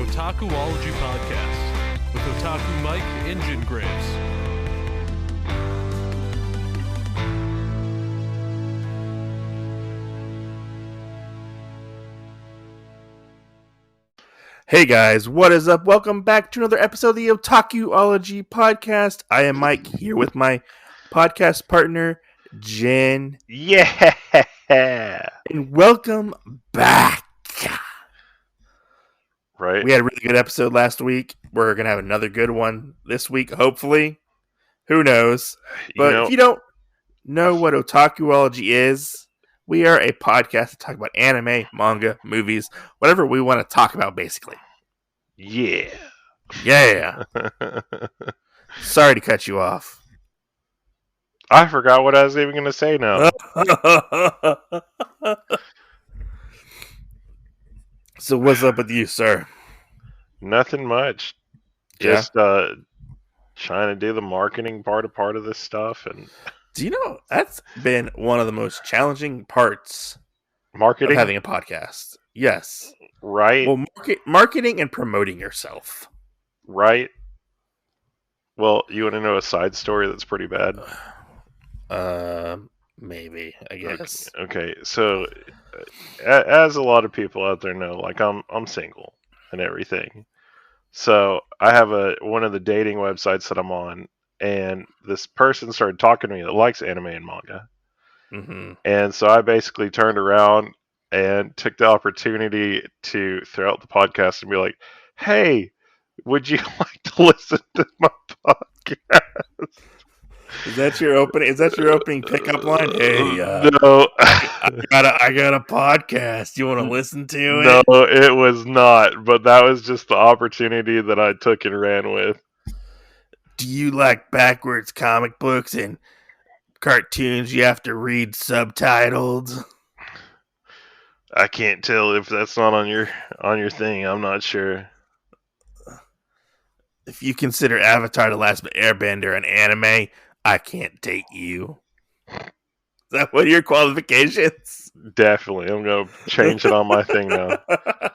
Otakuology Podcast with Otaku Mike Engine Graves. Hey guys, what is up? Welcome back to another episode of the Otakuology Podcast. I am Mike here with my podcast partner, Jen. Yeah! And welcome back. Right? We had a really good episode last week. We're going to have another good one this week, hopefully. Who knows? But if you don't know what Otakuology is, we are a podcast to talk about anime, manga, movies, whatever we want to talk about, basically. Yeah. Yeah. Sorry to cut you off. I forgot what I was even going to say now. So what's up with you, sir? Nothing much. Just trying to do the marketing part of this stuff. And do you know that's been one of the most challenging parts marketing of having a podcast? Yes. Right. Well, marketing and promoting yourself. Right. Well, you want to know a side story that's pretty bad? Maybe, I guess. Okay. So, as a lot of people out there know, like I'm single and everything. So I have one of the dating websites that I'm on, and this person started talking to me that likes anime and manga. Mm-hmm. And so I basically turned around and took the opportunity to throw out the podcast and be like, "Hey, would you like to listen to my podcast?" Is that your opening pickup line? Hey, no, I got a podcast. You want to listen to it? No, it was not. But that was just the opportunity that I took and ran with. Do you like backwards comic books and cartoons you have to read subtitled? I can't tell if that's not on your thing. I'm not sure. If you consider Avatar: The Last Airbender an anime, I can't date you. Is that one of your qualifications? Definitely. I'm going to change it on my thing now. I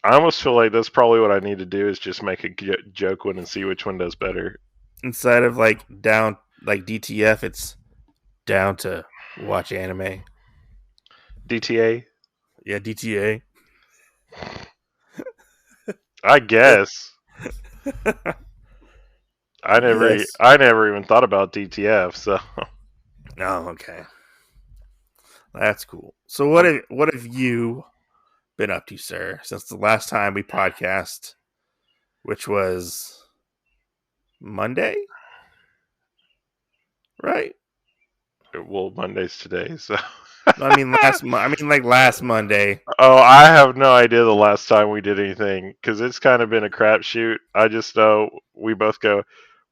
almost feel like that's probably what I need to do is just make a joke one and see which one does better. Instead of down DTF, it's down to watch anime. DTA? Yeah, DTA. I guess. I never even thought about DTF, so. Oh, okay. That's cool. So what have you been up to, sir, since the last time we podcast, which was Monday? Right? Well, Monday's today, so. I mean last Monday. Oh, I have no idea the last time we did anything because it's kind of been a crapshoot. I just know we both go,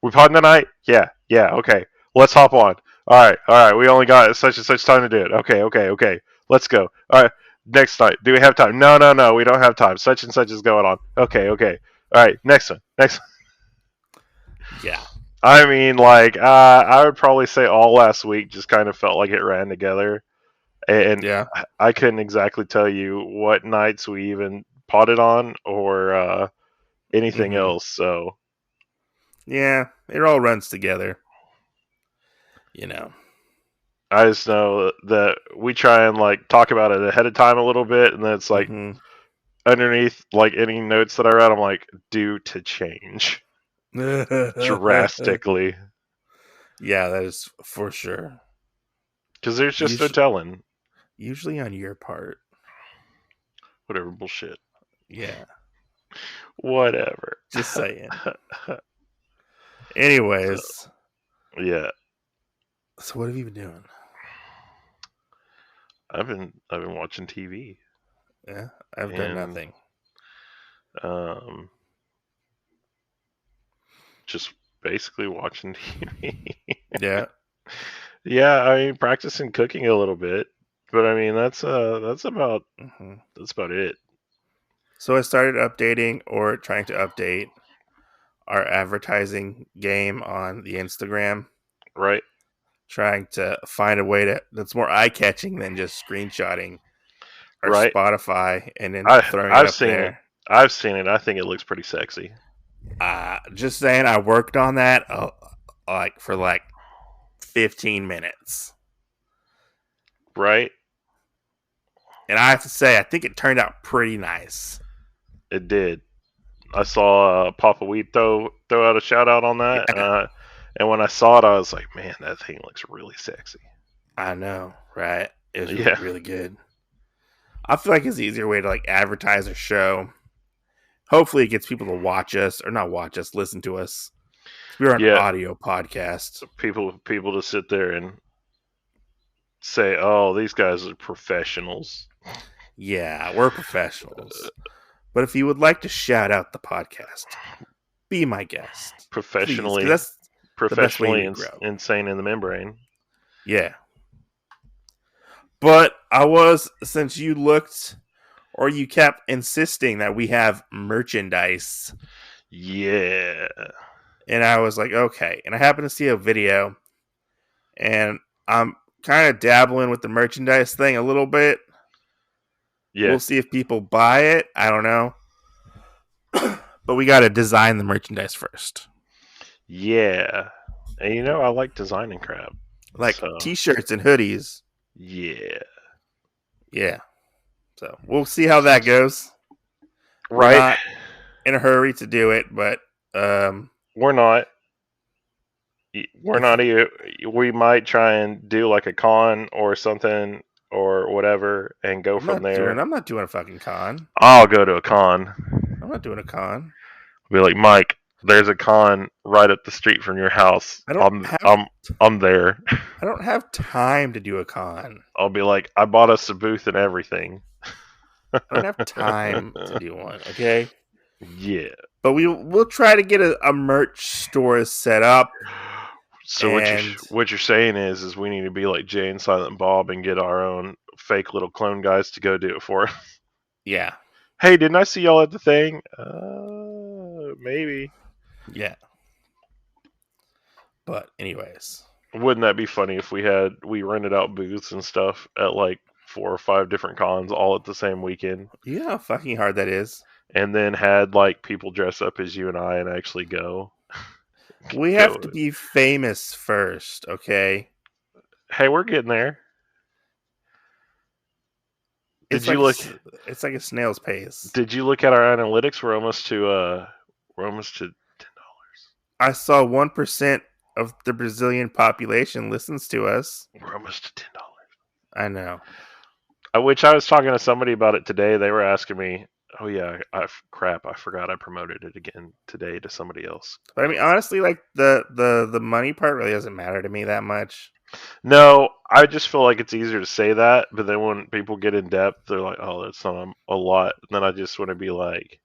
we pod tonight? Yeah, okay. Let's hop on. All right. We only got such and such time to do it. Okay. Let's go. All right. Next night. Do we have time? No. We don't have time. Such and such is going on. Okay. All right. Next one. Yeah. I mean, I would probably say all last week just kind of felt like it ran together. And yeah. I couldn't exactly tell you what nights we even potted on or anything else. So, yeah, it all runs together. You know, I just know that we try and talk about it ahead of time a little bit, and then it's underneath any notes that I read, I'm like, due to change drastically. Yeah, that is for sure. Because there's just no telling. Usually on your part. Whatever bullshit. Yeah. Whatever. Just saying. Anyways. So, yeah. So what have you been doing? I've been watching TV. Yeah, I've done nothing. Just basically watching TV. Yeah. Yeah, I mean practicing cooking a little bit. But I mean that's about it. So I started updating or trying to update our advertising game on the Instagram. Right. Trying to find a way that's more eye-catching than just screenshotting our right. Spotify and then throwing it up there. I've seen it. I think it looks pretty sexy. Just saying, I worked on that for 15 minutes. Right? And I have to say, I think it turned out pretty nice. It did. I saw Papa Weed throw out a shout out on that. Yeah. And when I saw it, I was like, man, that thing looks really sexy. I know, right? It was Yeah. really good. I feel like it's an easier way to like advertise a show. Hopefully, it gets people to watch us, or not watch us, listen to us. We're an audio podcast. People to sit there and say, "Oh, these guys are professionals." Yeah, we're professionals. But if you would like to shout out the podcast, be my guest. Professionally, please, that's professionally the best way to grow. insane in the membrane. Yeah. But since you looked, or you kept insisting that we have merchandise. Yeah. And I was like, okay. And I happened to see a video, and I'm kind of dabbling with the merchandise thing a little bit. Yeah. We'll see if people buy it. I don't know. But we got to design the merchandise first. Yeah. And I like designing crap. Like t-shirts and hoodies. Yeah. Yeah. So we'll see how that goes. Right. We're not in a hurry to do it, but we're not. We're not either. We might try and do like a con or something or whatever and go from there. I'm not doing a fucking con. I'll go to a con. I'm not doing a con. Be like, Mike, there's a con right up the street from your house. I'm there. I don't have time to do a con. I'll be like, I bought us a booth and everything. I don't have time to do one, okay? Yeah. But we'll try to get a merch store set up. So what you're saying is we need to be like Jay and Silent Bob and get our own fake little clone guys to go do it for us. Yeah. Hey, didn't I see y'all at the thing? Maybe. Yeah. But anyways, wouldn't that be funny if we rented out booths and stuff at like 4 or 5 different cons all at the same weekend? You know how fucking hard that is. And then had like people dress up as you and I and actually go. We have to be famous first, okay? Hey, we're getting there. It's like a snail's pace. Did you look at our analytics? We're almost to $10. I saw 1% of the Brazilian population listens to us. We're almost to $10. I know. Which I was talking to somebody about it today. They were asking me, "Oh yeah, I forgot I promoted it again today to somebody else." But I mean, honestly, like the money part really doesn't matter to me that much. No, I just feel like it's easier to say that, but then when people get in depth, they're like, "Oh, that's not a lot." And then I just want to be like,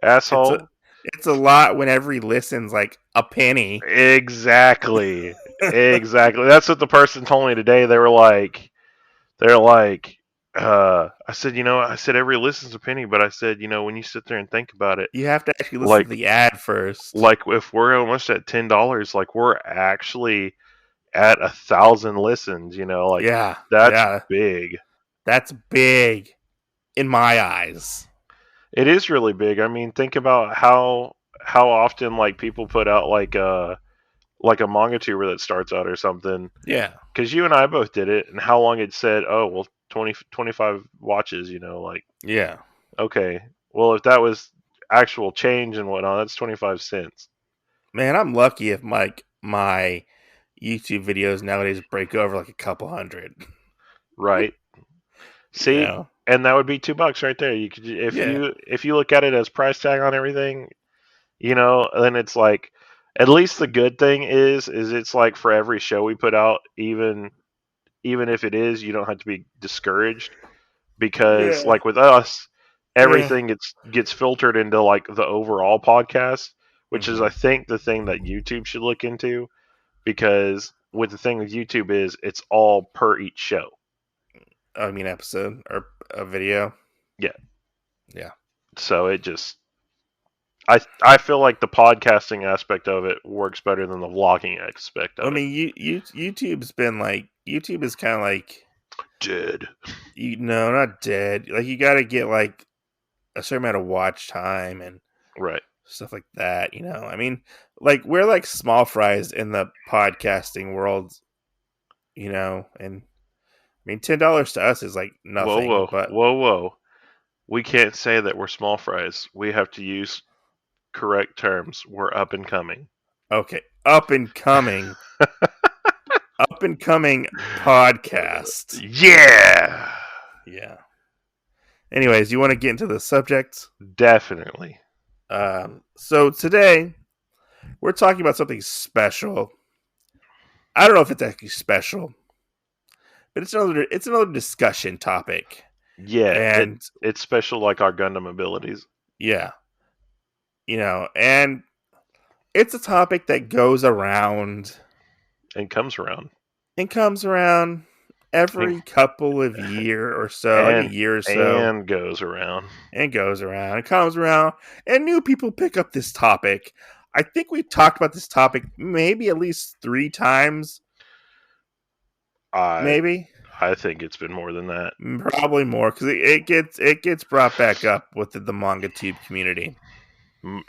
"Asshole." It's a lot when every listen's like a penny. Exactly. Exactly. That's what the person told me today. They're like, I said every listen's a penny, but I said, when you sit there and think about it, you have to actually listen to the ad first. Like if we're almost at $10, like we're actually at 1,000 listens, that's big. That's big in my eyes. It is really big. I mean, think about how often like people put out like a manga tuber that starts out or something. Yeah. Because you and I both did it, and how long it said, 25 watches, Yeah. Okay. Well, if that was actual change and whatnot, that's 25 cents. Man, I'm lucky if my YouTube videos nowadays break over like a couple hundred. Right. See, and that would be $2 right there. You could, if you look at it as price tag on everything, then it's like, at least the good thing is it's like for every show we put out, even if it is, you don't have to be discouraged because like with us, everything gets filtered into like the overall podcast, which is I think the thing that YouTube should look into, because with the thing with YouTube is it's all per each show. I mean, episode or a video. Yeah. Yeah. So it just, I feel like the podcasting aspect of it works better than the vlogging aspect of it. I mean, YouTube is kind of like dead. No, not dead. Like you got to get like a certain amount of watch time and Right. stuff like that. I mean, like we're like small fries in the podcasting world. And I mean, $10 to us is like Whoa, nothing. whoa, But whoa, whoa. We can't say that we're small fries. We have to use correct terms. We're up and coming. okay, up and coming podcast. Yeah! Yeah. Anyways, you want to get into the subject? Definitely. So today we're talking about something special. I don't know if it's actually special, but it's another discussion topic. Yeah, And it's special like our Gundam abilities. yeah, and it's a topic that goes around And comes around. and comes around every couple of year or so, like a year or so, and goes around. and goes around and comes around, and new people pick up this topic. I think we talked about this topic maybe at least 3 times. Maybe. I think it's been more than that. Probably more, because it gets brought back up within the manga tube community.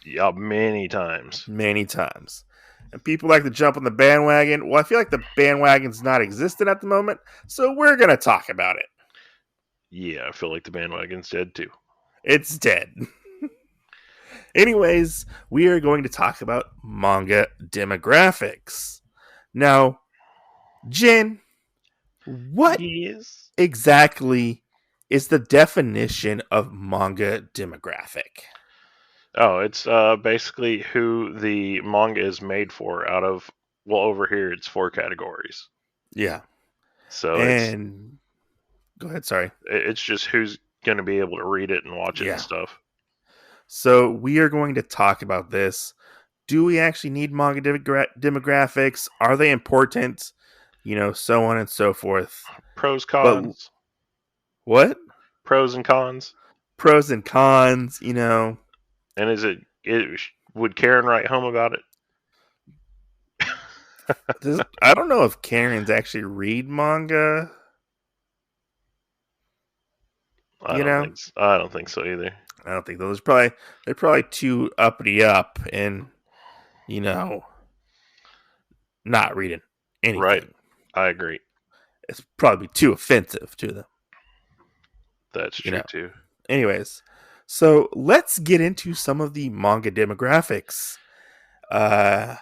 Yeah, many times. Many times. And people like to jump on the bandwagon. Well, I feel like the bandwagon's not existent at the moment, so we're going to talk about it. Yeah, I feel like the bandwagon's dead too. It's dead. Anyways, we are going to talk about manga demographics. Now, Jin, what exactly is the definition of manga demographic? Oh, it's basically who the manga is made for out of, well, over here it's 4 categories. Yeah. So go ahead, sorry. It's just who's going to be able to read it and watch it and stuff. So we are going to talk about this. Do we actually need manga demographics? Are they important? So on and so forth. Pros, cons. What? Pros and cons. Pros and cons, And would Karen write home about it? I don't know if Karens actually read manga. I don't think so either. I don't think those they're probably too uppity up and not reading anything. Right. I agree. It's probably too offensive to them. That's true too. Anyways, so let's get into some of the manga demographics. And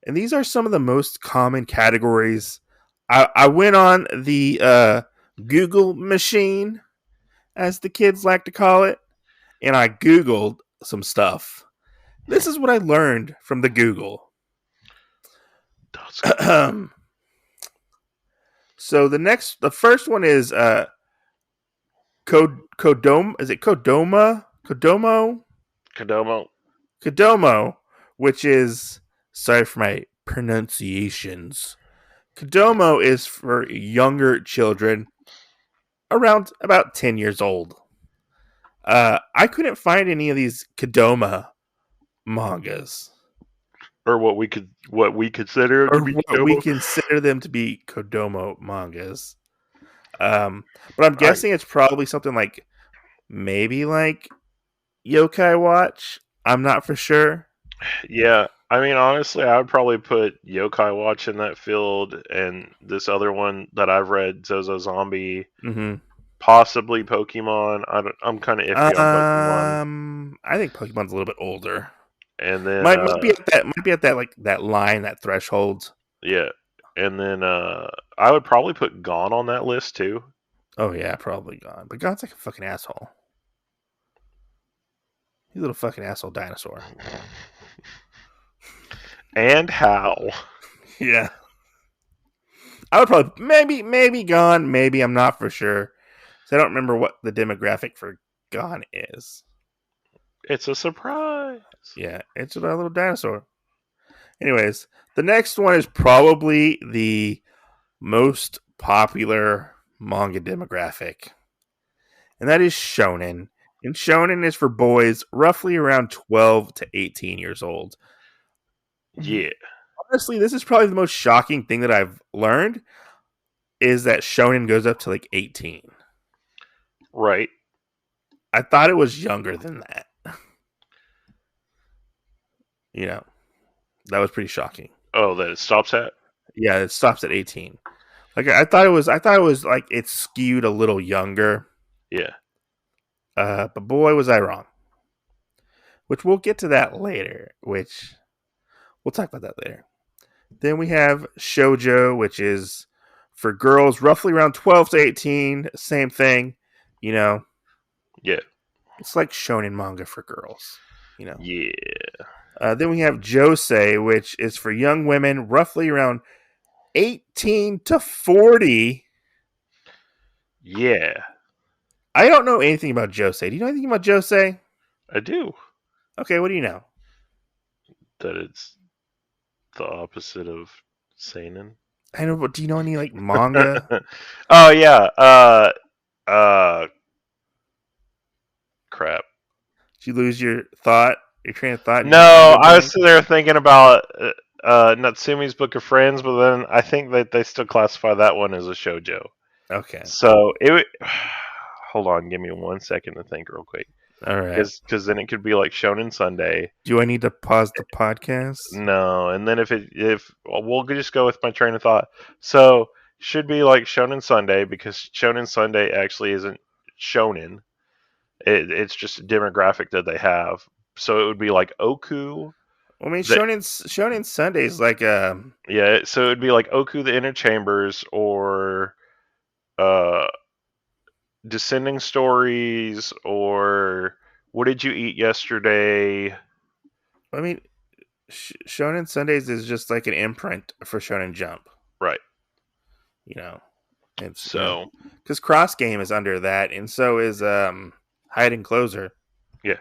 these are some of the most common categories. I went on the Google machine, as the kids like to call it, and I Googled some stuff. This is what I learned from the Google. So the first one is Kodomo. Is it Kodomo? Kodomo, which is, sorry for my pronunciations. Kodomo is for younger children around about 10 years old. I couldn't find any of these Kodoma mangas. Or what we consider to be what we consider them to be Kodomo mangas. But I'm guessing it's probably something like, maybe like Yokai Watch. I'm not for sure. Yeah, I mean, honestly, I would probably put Yokai Watch in that field, and this other one that I've read, Zozo Zombie, possibly Pokemon. I'm kind of iffy on Pokemon. I think Pokemon's a little bit older, and then might be at that like that line, that threshold. Yeah, and then I would probably put Gon on that list too. Oh yeah, probably Gon, but Gon's like a fucking asshole. He's a little fucking asshole dinosaur. And how? Yeah. I would probably maybe Gon, maybe, I'm not for sure. So I don't remember what the demographic for Gon is. It's a surprise. Yeah, it's a little dinosaur. Anyways, the next one is probably the most popular manga demographic. And that is shonen. And shonen is for boys roughly around 12 to 18 years old. Yeah. Honestly, this is probably the most shocking thing that I've learned, is that shonen goes up to like 18. Right. I thought it was younger than that. You know, that was pretty shocking. Oh, that it stops at? Yeah, it stops at 18. Like I thought it was. I thought it was like it skewed a little younger. Yeah. But boy, was I wrong. Which we'll get to that later. Which we'll talk about that later. Then we have shoujo, which is for girls roughly around 12 to 18. Same thing. You know, Yeah. it's like shonen manga for girls. You know. Yeah. Then we have josei, which is for young women roughly around 18 to 40. Yeah. I don't know anything about josei. Do you know anything about josei? I do. Okay, what do you know? That it's the opposite of seinen. I know, but do you know any like manga? Oh yeah. Uh crap. Did you lose your train of thought? You just No, drew a I was blank? sitting there thinking about Natsumi's Book of Friends, but then I think that they still classify that one as a shoujo. Okay, So it would. Hold on, give me 1 second to think real quick, all right. because then it could be like Shonen Sunday. Do I need to pause the podcast? No, and then if well, we'll just go with my train of thought. So should be like Shonen Sunday, because Shonen Sunday actually isn't shonen. It's just a demographic that they have. So it would be like Oku. Well, I mean, The, Shonen Sunday is like yeah, so it would be like Oku the Inner Chambers, or uh Descending Stories, or What Did You Eat Yesterday? I mean, Shonen Sundays is just like an imprint for Shonen Jump. Right. You know, it's So because Cross Game is under that, and so is Hide and Closer. yeah,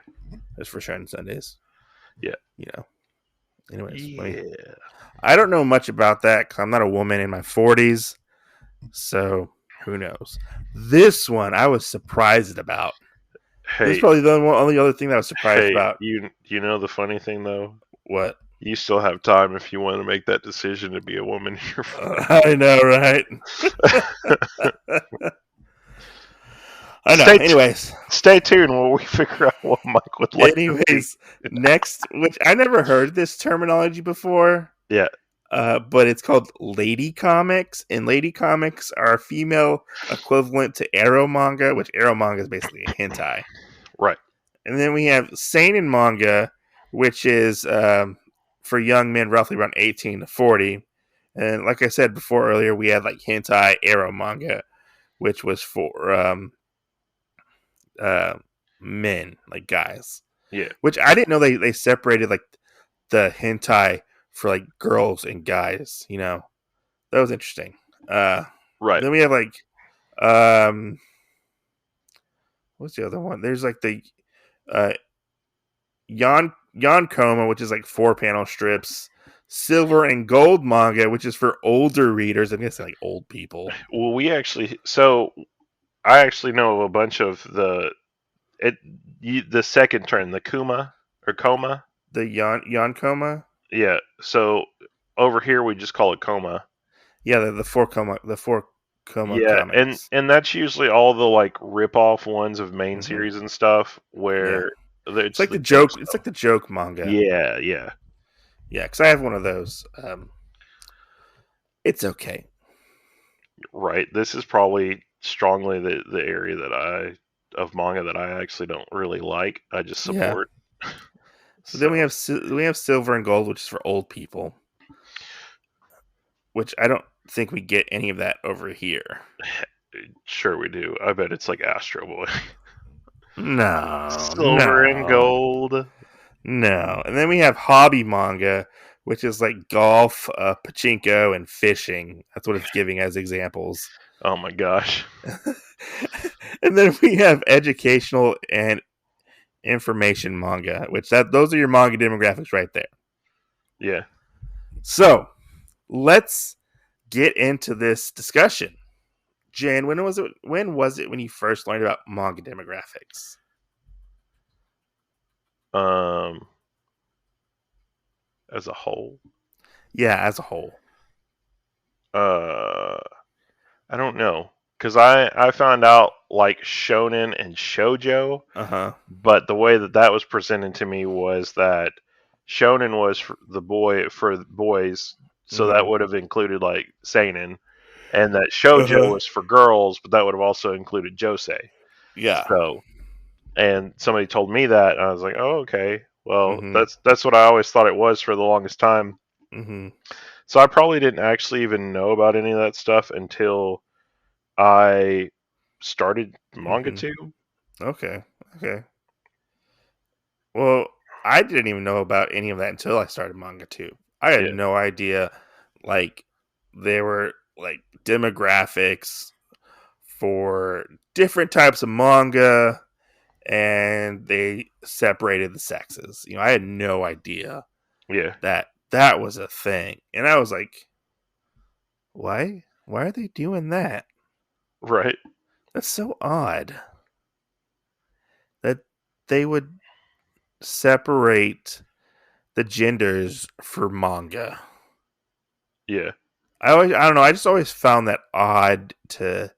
It's for Shonen Sundays. yeah, You know. Anyways, yeah. I don't know much about that because I'm not a woman in my 40s, so who knows? This one I was surprised about. This is Hey, probably the only other thing that I was surprised hey, about. you know the funny thing though? What? You still have time if you want to make that decision to be a woman in your 40s. I know, right? I know. Anyways, Stay tuned while we figure out what Mike would like. next, which I never heard this terminology before. Yeah. But it's called lady comics, and lady comics are a female equivalent to ero manga, which ero manga is basically a hentai. Right. And then we have seinen manga, which is for young men roughly around 18 to 40. And like I said before earlier, we had like hentai ero manga, which was for men, like guys. Yeah. Which I didn't know they separated like the hentai for like girls and guys, you know. That was interesting. Right. Then we have like what's the other one? There's like the Yonkoma, which is like 4-panel strips. Silver and Gold manga, which is for older readers. I guess like old people. Well, I actually know a bunch of the second trend, the Kuma or Koma. The Yonkoma? Yeah. So over here we just call it Koma. Yeah, the 4-Koma Yeah, comics. and that's usually all the like rip off ones of main series and stuff where it's like the joke. It's like the joke manga. Yeah, yeah, yeah. Because I have one of those. It's okay. Right. This is probably strongly the area of manga that I actually don't really like. I just support. Yeah. So then we have Silver and Gold, which is for old people. Which I don't think we get any of that over here. Sure we do. I bet it's like Astro Boy. No. Silver and Gold. No. And then we have hobby manga, which is like golf, pachinko, and fishing. That's what it's giving as examples. Oh my gosh. And then we have educational and information manga, which those are your manga demographics right there. Yeah. So let's get into this discussion. Jan, when was it when you first learned about manga demographics? As a whole. Yeah, as a whole. I don't know, because I found out like shonen and shoujo, Uh-huh. but the way that was presented to me was that shonen was for the boys, so that Mm-hmm. would have included like seinen, and that shoujo Uh-huh. was for girls, but that would have also included josei. Yeah. So, and somebody told me that, and I was like, oh, okay. Well, Mm-hmm. that's what I always thought it was for the longest time. Mm-hmm. So I probably didn't actually even know about any of that stuff until I started manga Mm-hmm. too. Okay. Okay. Well, I didn't even know about any of that until I started manga too. I had Yeah, no idea, like, there were like demographics for different types of manga, and they separated the sexes. I had no idea yeah, that that was a thing, and I was like, why? Why are they doing that? right. That's so odd that they would separate the genders for manga. Yeah, I don't know. I just always found that odd to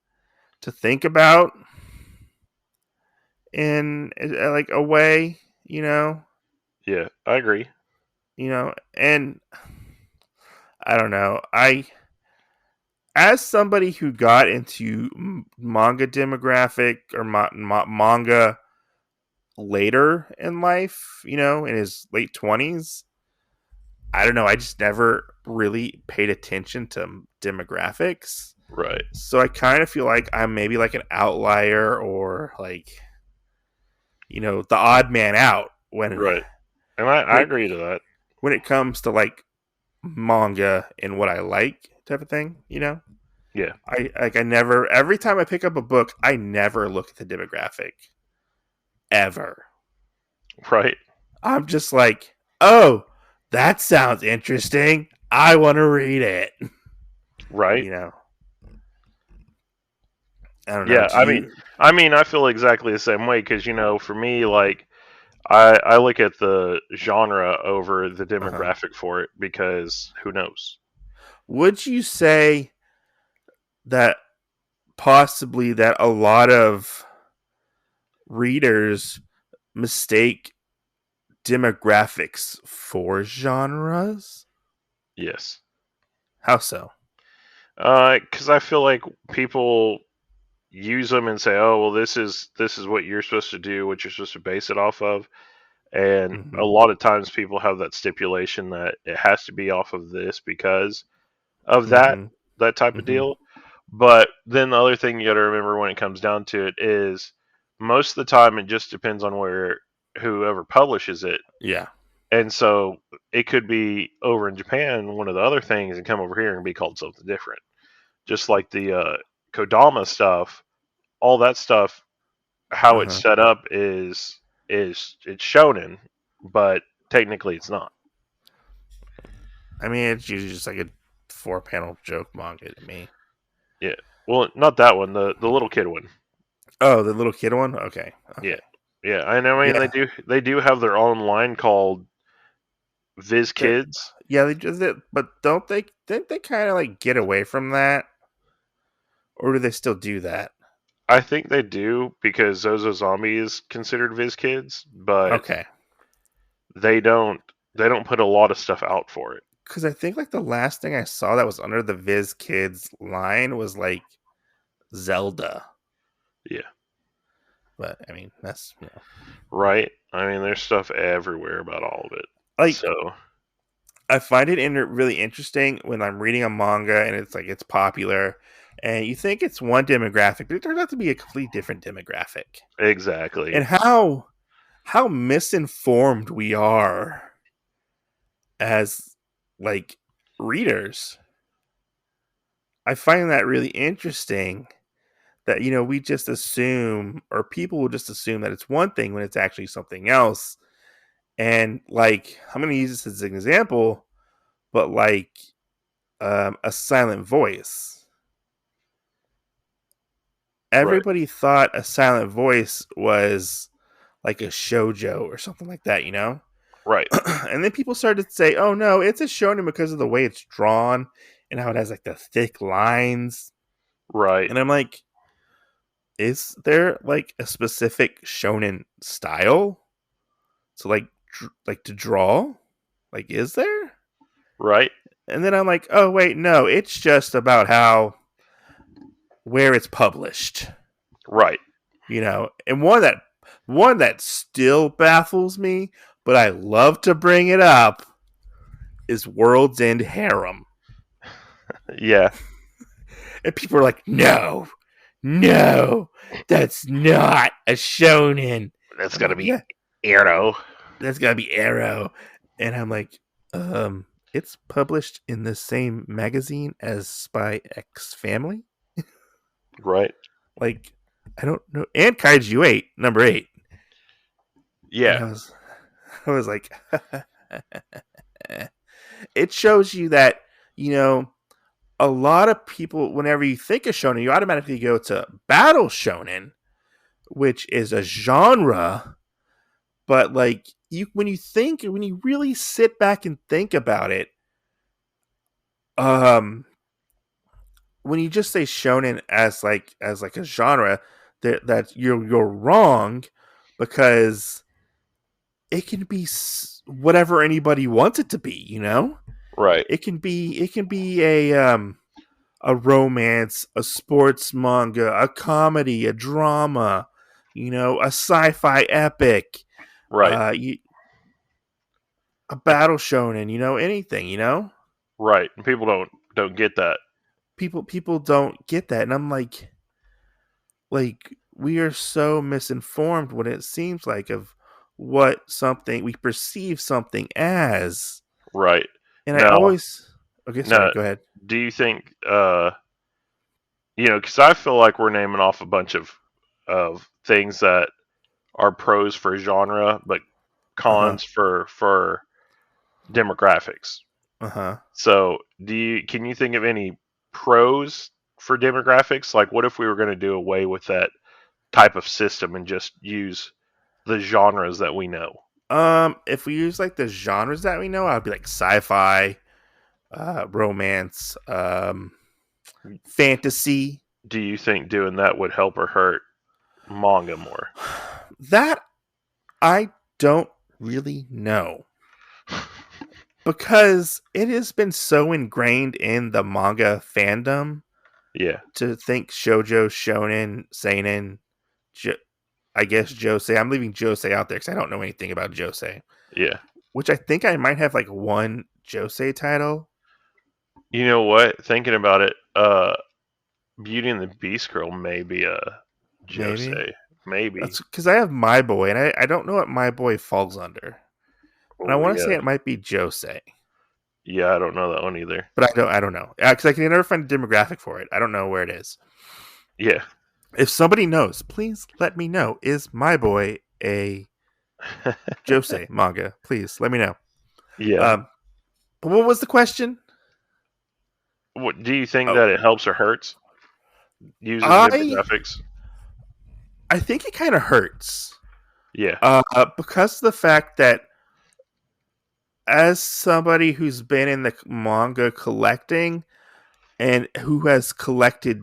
think about in like a way, yeah, I agree. and I don't know. I as somebody who got into manga demographic or manga later in life, in his late 20s, I don't know. I just never really paid attention to demographics. Right, So I kind of feel like I'm maybe like an outlier or like, the odd man out right. And when I it, agree to that. when it comes to like manga and what I like type of thing. Yeah, I never every time I pick up a book, I never look at the demographic ever. right, I'm just like, "Oh, that sounds interesting. I want to read it." right. You know. I don't know. Yeah, Do you I feel exactly the same way because for me, like I look at the genre over the uh-huh. demographic for it because who knows? Would you say that possibly that a lot of readers mistake demographics for genres? Yes, How so? because I feel like people use them and say, "Oh, well, this is what you're supposed to do, what you're supposed to base it off of." And a Mm-hmm. lot of times people have that stipulation that it has to be off of this because of Mm-hmm. that type of Mm-hmm. deal. But then the other thing you got to remember when it comes down to it is most of the time it just depends on where whoever publishes it. Yeah. And so it could be over in Japan, one of the other things, and come over here and be called something different. Just like the Kodama stuff, all that stuff, how it's Uh-huh. set up is it's shonen, but technically it's not. I mean, it's usually just like a 4-panel joke manga to me. Yeah. Well, not that one. The little kid one. Oh, the little kid one. Okay. Yeah. Okay. Yeah. I know. I mean, Yeah. they do have their own line called Viz The, Kids. yeah. They just it, but don't they? Didn't they kind of like get away from that, or do they still do that? I think they do because Zozo Zombie is considered Viz Kids, but Okay. they don't they don't put a lot of stuff out for it. Because I think like the last thing I saw that was under the Viz Kids line was like Zelda. Yeah. But I mean, that's Right. I mean, there's stuff everywhere about all of it. like So I find it really interesting when I'm reading a manga and it's like it's popular, and you think it's one demographic, but it turns out to be a completely different demographic. And exactly. how misinformed we are as like readers. I find that really interesting that we just assume, or people will just assume that it's one thing when it's actually something else. And like, I'm going to use this as an example, but like a silent voice. Right. Everybody thought a silent voice was like a shojo or something like that. Right. And then people started to say, "Oh no, it's a shonen because of the way it's drawn and how it has like the thick lines." Right. And I'm like, is there like a specific shonen style to like to draw? Like, is there? Right. And then I'm like, oh wait, no, it's just about how where it's published. Right. And one that still baffles me, but I love to bring it up, is World's End Harem. Yeah. And people are like, no, that's not a shonen. That's I'm gotta like, be yeah, Arrow. that's gotta be Arrow. And I'm like, it's published in the same magazine as Spy X Family. Right. Like, I don't know. And Kaiju 8, number 8. And Yeah. I was like, it shows you that, a lot of people, whenever you think of shonen, you automatically go to battle shonen, which is a genre. But like when you really sit back and think about it, when you just say shonen as like a genre, that you're wrong, because it can be whatever anybody wants it to be. Right. It can be a romance, a sports manga, a comedy, a drama, a sci-fi epic, Right. A battle shonen, anything. Right. And people don't get that. People don't get that, and I'm like we are so misinformed when it seems like of what something we perceive something as. Right. And I Now, always okay, sorry, now, go ahead. do you think because I feel like we're naming off a bunch of things that are pros for genre, but Uh-huh. cons for demographics. Uh-huh. So, can you think of any pros for demographics? Like, what if we were going to do away with that type of system and just use the genres that we know? If we use like the genres that we know, I'd be like sci-fi, romance, fantasy. Do you think doing that would help or hurt manga more? That I don't really know, because it has been so ingrained in the manga fandom Yeah, to think shojo, shonen, seinen, I guess josei. I'm leaving josei out there because I don't know anything about josei. yeah. Which I think I might have like one josei title. You know what? Thinking about it, Beauty and the Beast Girl may be a Maybe josei. Maybe. that's because I have My Boy, and I don't know what My Boy falls under. And I Oh want to say yeah, it might be josei, yeah. I don't know that one either. but I don't know, because I can never find a demographic for it. I don't know where it is. Yeah. If somebody knows, please let me know. Is My Boy a josei manga? Please let me know. Yeah. But what was the question? What do you think Oh, that it helps or hurts using I demographics? I think it kind of hurts, Yeah. because of the fact that, as somebody who's been in the manga collecting and who has collected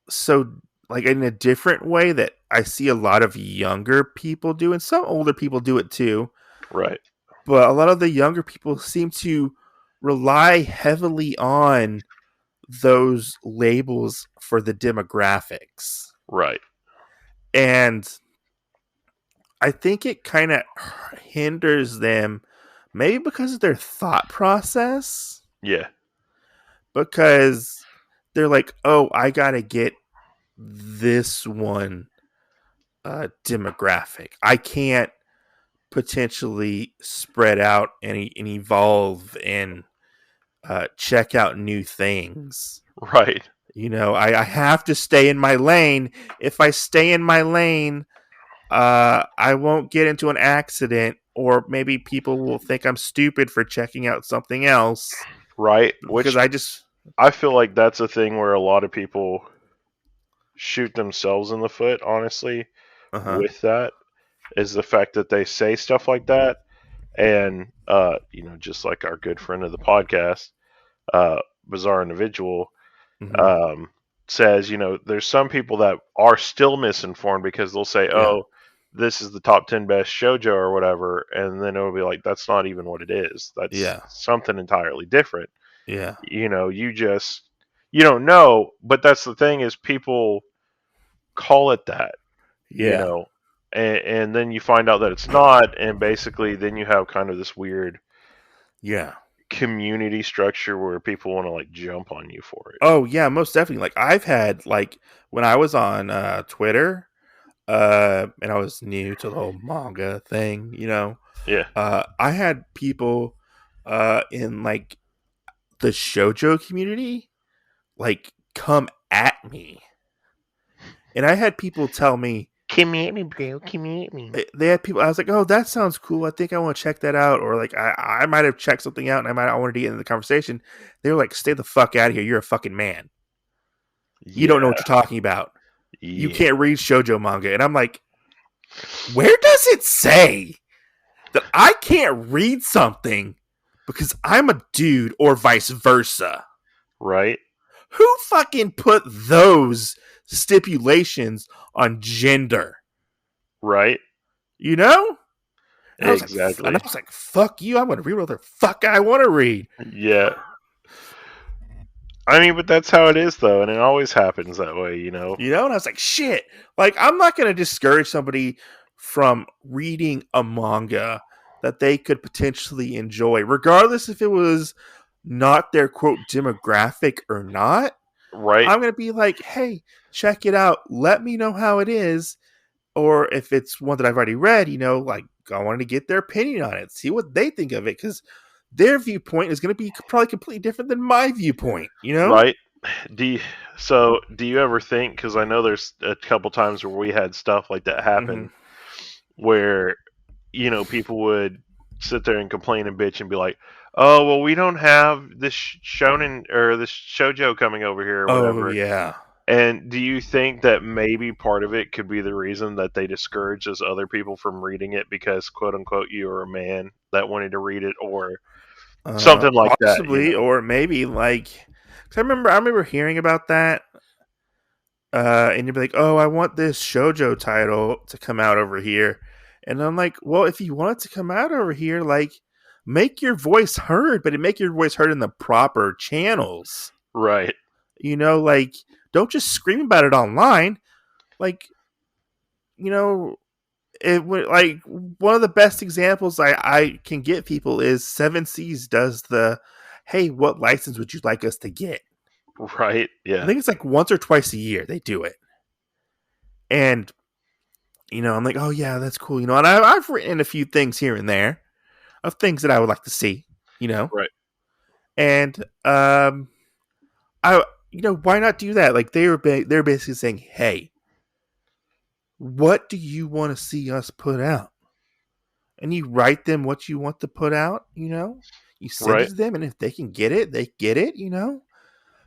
so like in a different way that I see a lot of younger people do, and some older people do it too, Right. but a lot of the younger people seem to rely heavily on those labels for the demographics. Right. And I think it kind of hinders them, maybe because of their thought process, Yeah. because they're like, oh, I gotta get this one demographic. I can't potentially spread out and evolve and check out new things. Right. I have to stay in my lane. If I stay in my lane, I won't get into an accident, or maybe people will think I'm stupid for checking out something else, Right. because Which I just I feel like that's a thing where a lot of people shoot themselves in the foot, honestly, uh-huh. with that is the fact that they say stuff like that. And, just like our good friend of the podcast, Bizarre Individual, Hmm. um, says, there's some people that are still misinformed because they'll say, Yeah. "Oh, this is the top 10 best shojo or whatever," and then it'll be like, "That's not even what it is. That's Yeah. something entirely different." Yeah. You don't know, but that's the thing is people call it that, you Yeah. know, and then you find out that it's not, and basically then you have kind of this weird Yeah. community structure where people want to like jump on you for it. Oh yeah, most definitely. Like I've had like when I was on Twitter, and I was new to the whole manga thing, Yeah, I had people in like the shojo community like come at me. And I had people tell me come at me, bro. Come at me. they had people I was like, "Oh, that sounds cool. I think I want to check that out." Or like I might have checked something out and I wanted to get into the conversation. They were like, "Stay the fuck out of here. You're a fucking man. You don't know Yeah, what you're talking about. You yeah, can't read shoujo manga." And I'm like, "Where does it say that I can't read something because I'm a dude or vice versa?" right, Who fucking put those stipulations on gender? right, You know? And I exactly. was like, fuck you. I'm going to read whatever the fuck I want to read. Yeah, I mean, but that's how it is, though, and it always happens that way. And I was like, shit. Like, I'm not going to discourage somebody from reading a manga that they could potentially enjoy, regardless if it was not their quote demographic or not. Right, I'm going to be like, hey, check it out. Let me know how it is. Or if it's one that I've already read, like I wanted to get their opinion on it, see what they think of it, because their viewpoint is going to be probably completely different than my viewpoint. right. Do you ever think? Because I know there's a couple times where we had stuff like that Mm-hmm. happen, where people would sit there and complain and bitch and be like, "Oh, well, we don't have this shonen or this shojo coming over here or Oh whatever." yeah. And do you think that maybe part of it could be the reason that they discourage those other people from reading it because, quote unquote, you are a man that wanted to read it or something like that? Possibly, or maybe like, 'cause I remember hearing about that, and you'd be like, "Oh, I want this shojo title to come out over here," and I'm like, "Well, if you want it to come out over here, like, make your voice heard, but make your voice heard in the proper channels." Right, Like, don't just scream about it online. Like, you know, it would like one of the best examples I can get people is Seven Seas does the, hey, what license would you like us to get? right, I yeah, think it's like once or twice a year they do it. And, I'm like, oh yeah, that's cool. And I've written a few things here and there of things that I would like to see, you know? right, And, why not do that? Like they're basically saying, hey, what do you want to see us put out? And you write them what you want to put out. You send it right, to them, and if they can get it, they get it.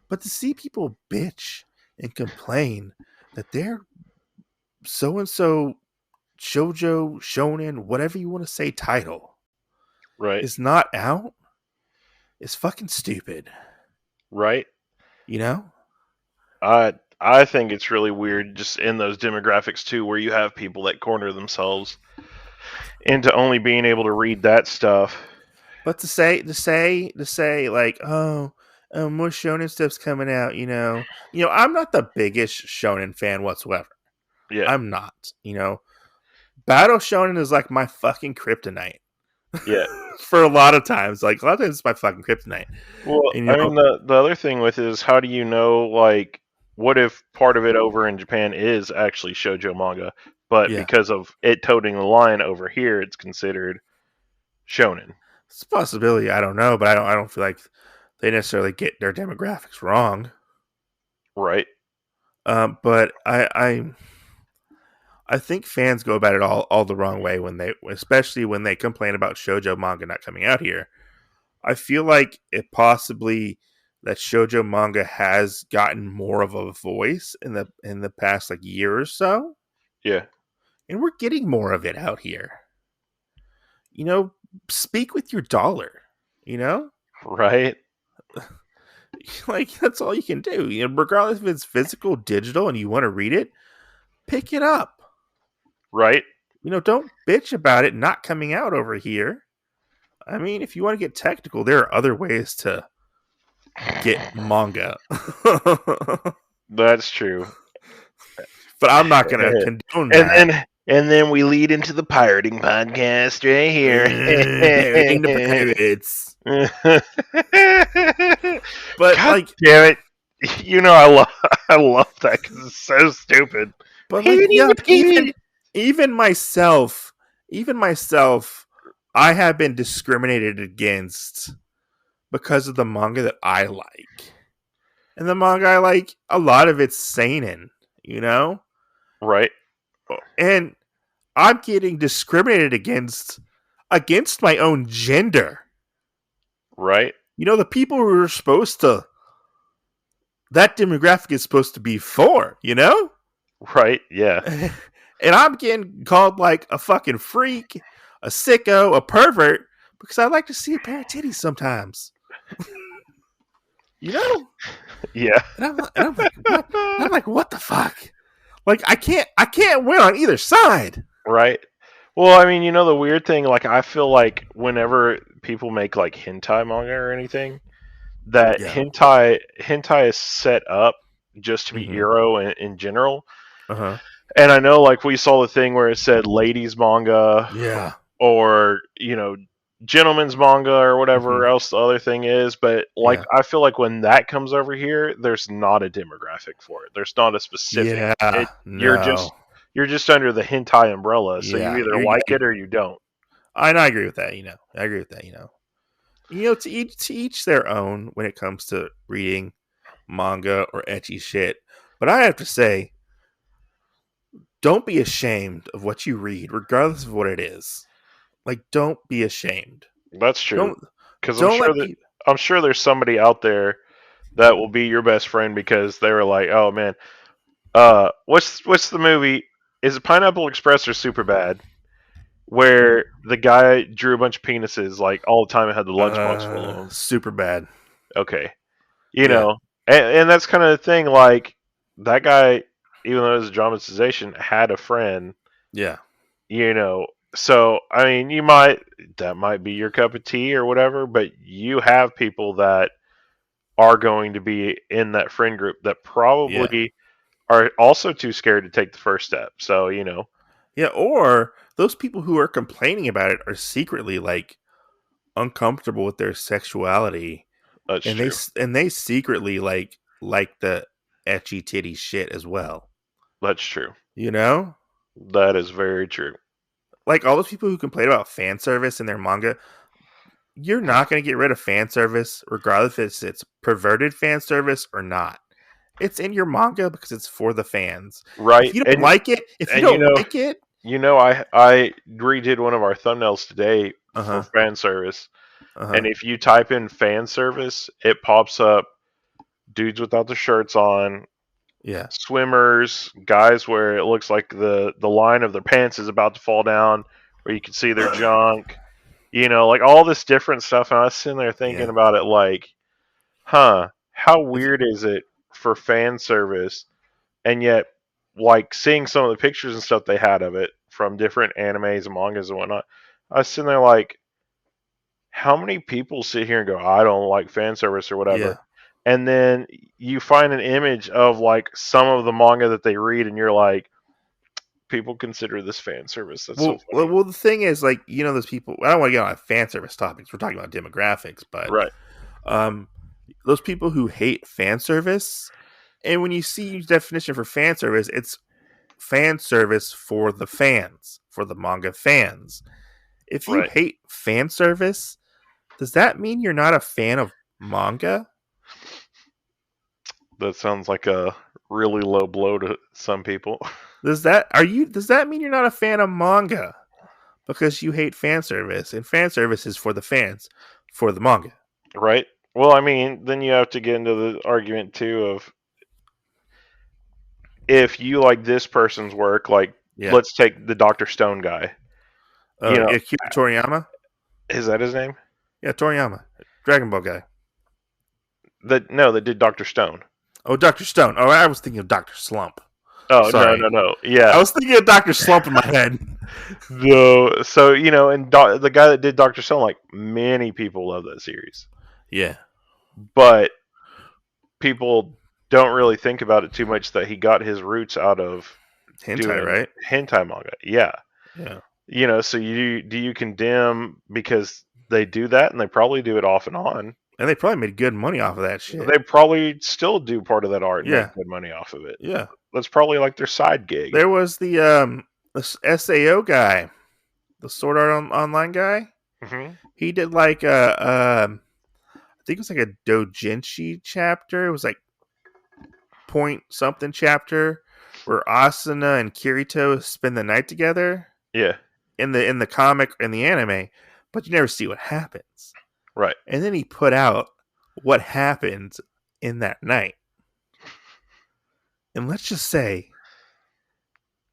But to see people bitch and complain that they're so and so shoujo, shonen, whatever you want to say title right, is not out is fucking stupid. right. You know? I think it's really weird just in those demographics too, where you have people that corner themselves into only being able to read that stuff. But to say like, oh, more shonen stuff's coming out. I'm not the biggest shonen fan whatsoever. Yeah, I'm not. Battle shonen is like my fucking kryptonite. yeah. For a lot of times, like a lot of times, it's my fucking kryptonite. Well, And I mean, the other thing with it is how do you know, like, what if part of it over in Japan is actually shoujo manga, but yeah, because of it toting the line over here, it's considered shonen, it's a possibility. I don't know, but I don't feel like they necessarily get their demographics wrong. right? But I think fans go about it all the wrong way especially when they complain about shoujo manga not coming out here. I feel like it possibly that shoujo manga has gotten more of a voice in the past like year or so, Yeah, and we're getting more of it out here. Speak with your dollar. You know, right. Like, that's all you can do. Regardless if it's physical, digital, and you want to read it, pick it up. Right? Don't bitch about it not coming out over here. I mean, if you want to get technical, there are other ways to get manga. That's true. But I'm not going to condone and that. then we lead into the pirating podcast right here. Parroting the pirates. But God like, damn it! I love that because it's so stupid. But like, yeah, even myself, I have been discriminated against because of the manga that I like. And the manga I like, a lot of it's seinen, Right. And I'm getting discriminated against my own gender. Right. The people who are supposed to, that demographic is supposed to be for, Right, yeah. And I'm getting called like a fucking freak, a sicko, a pervert, because I like to see a pair of titties sometimes. Yeah. And I'm like, what? And I'm like, what the fuck? Like, I can't win on either side. Right. Well, I mean, the weird thing, like, I feel like whenever people make like hentai manga or anything, that hentai is set up just to be ero in general. Uh-huh. And I know, like, we saw the thing where it said ladies manga, or gentleman's manga or whatever else the other thing is. But like, I feel like when that comes over here, there's not a demographic for it. There's not a specific. You're just under the hentai umbrella, so you either like it or you don't. I agree with that. I agree with that. To each their own when it comes to reading manga or ecchi shit. But I have to say, don't be ashamed of what you read, regardless of what it is. Like, don't be ashamed. That's true. Because I'm sure there's somebody out there that will be your best friend because they were like, "Oh man, what's the movie? Is it Pineapple Express or Superbad? Where the guy drew a bunch of penises like all the time and had the lunchbox full of them." Superbad. Okay, and that's kind of the thing. Like, that guy, even though it was a dramatization, had a friend. Yeah. So I mean, that might be your cup of tea or whatever, but you have people that are going to be in that friend group that probably are also too scared to take the first step. So, Yeah, or those people who are complaining about it are secretly like uncomfortable with their sexuality. That's and true. They secretly like the ecchi titty shit as well. That's true. That is very true. Like, all those people who complain about fan service in their manga, you're not going to get rid of fan service regardless if it's perverted fan service or not. It's in your manga because it's for the fans. Right. If you don't like it, I redid one of our thumbnails today for fan service. And if you type in fan service, it pops up dudes without the shirts on. Yeah. Swimmers, guys where it looks like the line of their pants is about to fall down, where you can see their junk. Like all this different stuff. And I was sitting there thinking about it like, how weird is it for fan service? And yet, like, seeing some of the pictures and stuff they had of it from different animes and mangas and whatnot, I was sitting there like, how many people sit here and go, I don't like fan service or whatever? Yeah. And then you find an image of like some of the manga that they read, and you're like, people consider this fan service. That's so funny. Well, the thing is, like, those people. I don't want to get on fan service topics. We're talking about demographics, but those people who hate fan service, and when you see the definition for fan service, it's fan service for the fans, for the manga fans. If you hate fan service, does that mean you're not a fan of manga? That sounds like a really low blow to some people. Does that mean you're not a fan of manga because you hate fan service, and fan service is for the fans, for the manga? Right. Well, I mean, then you have to get into the argument too of if you like this person's work, like let's take the Dr. Stone guy. Akira Toriyama? Is that his name? Yeah, Toriyama. Dragon Ball guy. that did Dr. Stone. Oh, Dr. Stone. Oh, I was thinking of Dr. Slump. Oh, Sorry. no. Yeah. I was thinking of Dr. Slump in my head. No. So, and the guy that did Dr. Stone, like, many people love that series. Yeah. But people don't really think about it too much that he got his roots out of Hentai, right? hentai manga. Yeah. Yeah. So do you condemn because they do that, and they probably do it off and on. And they probably made good money off of that shit. They probably still do part of that art and Yeah. make good money off of it. Yeah. That's probably like their side gig. There was the SAO guy, the Sword Art Online guy. Mm-hmm. He did like I think it was like a doujinshi chapter. It was like point something chapter where Asuna and Kirito spend the night together. Yeah. In the comic and the anime, but you never see what happens. Right. And then he put out what happens in that night. And let's just say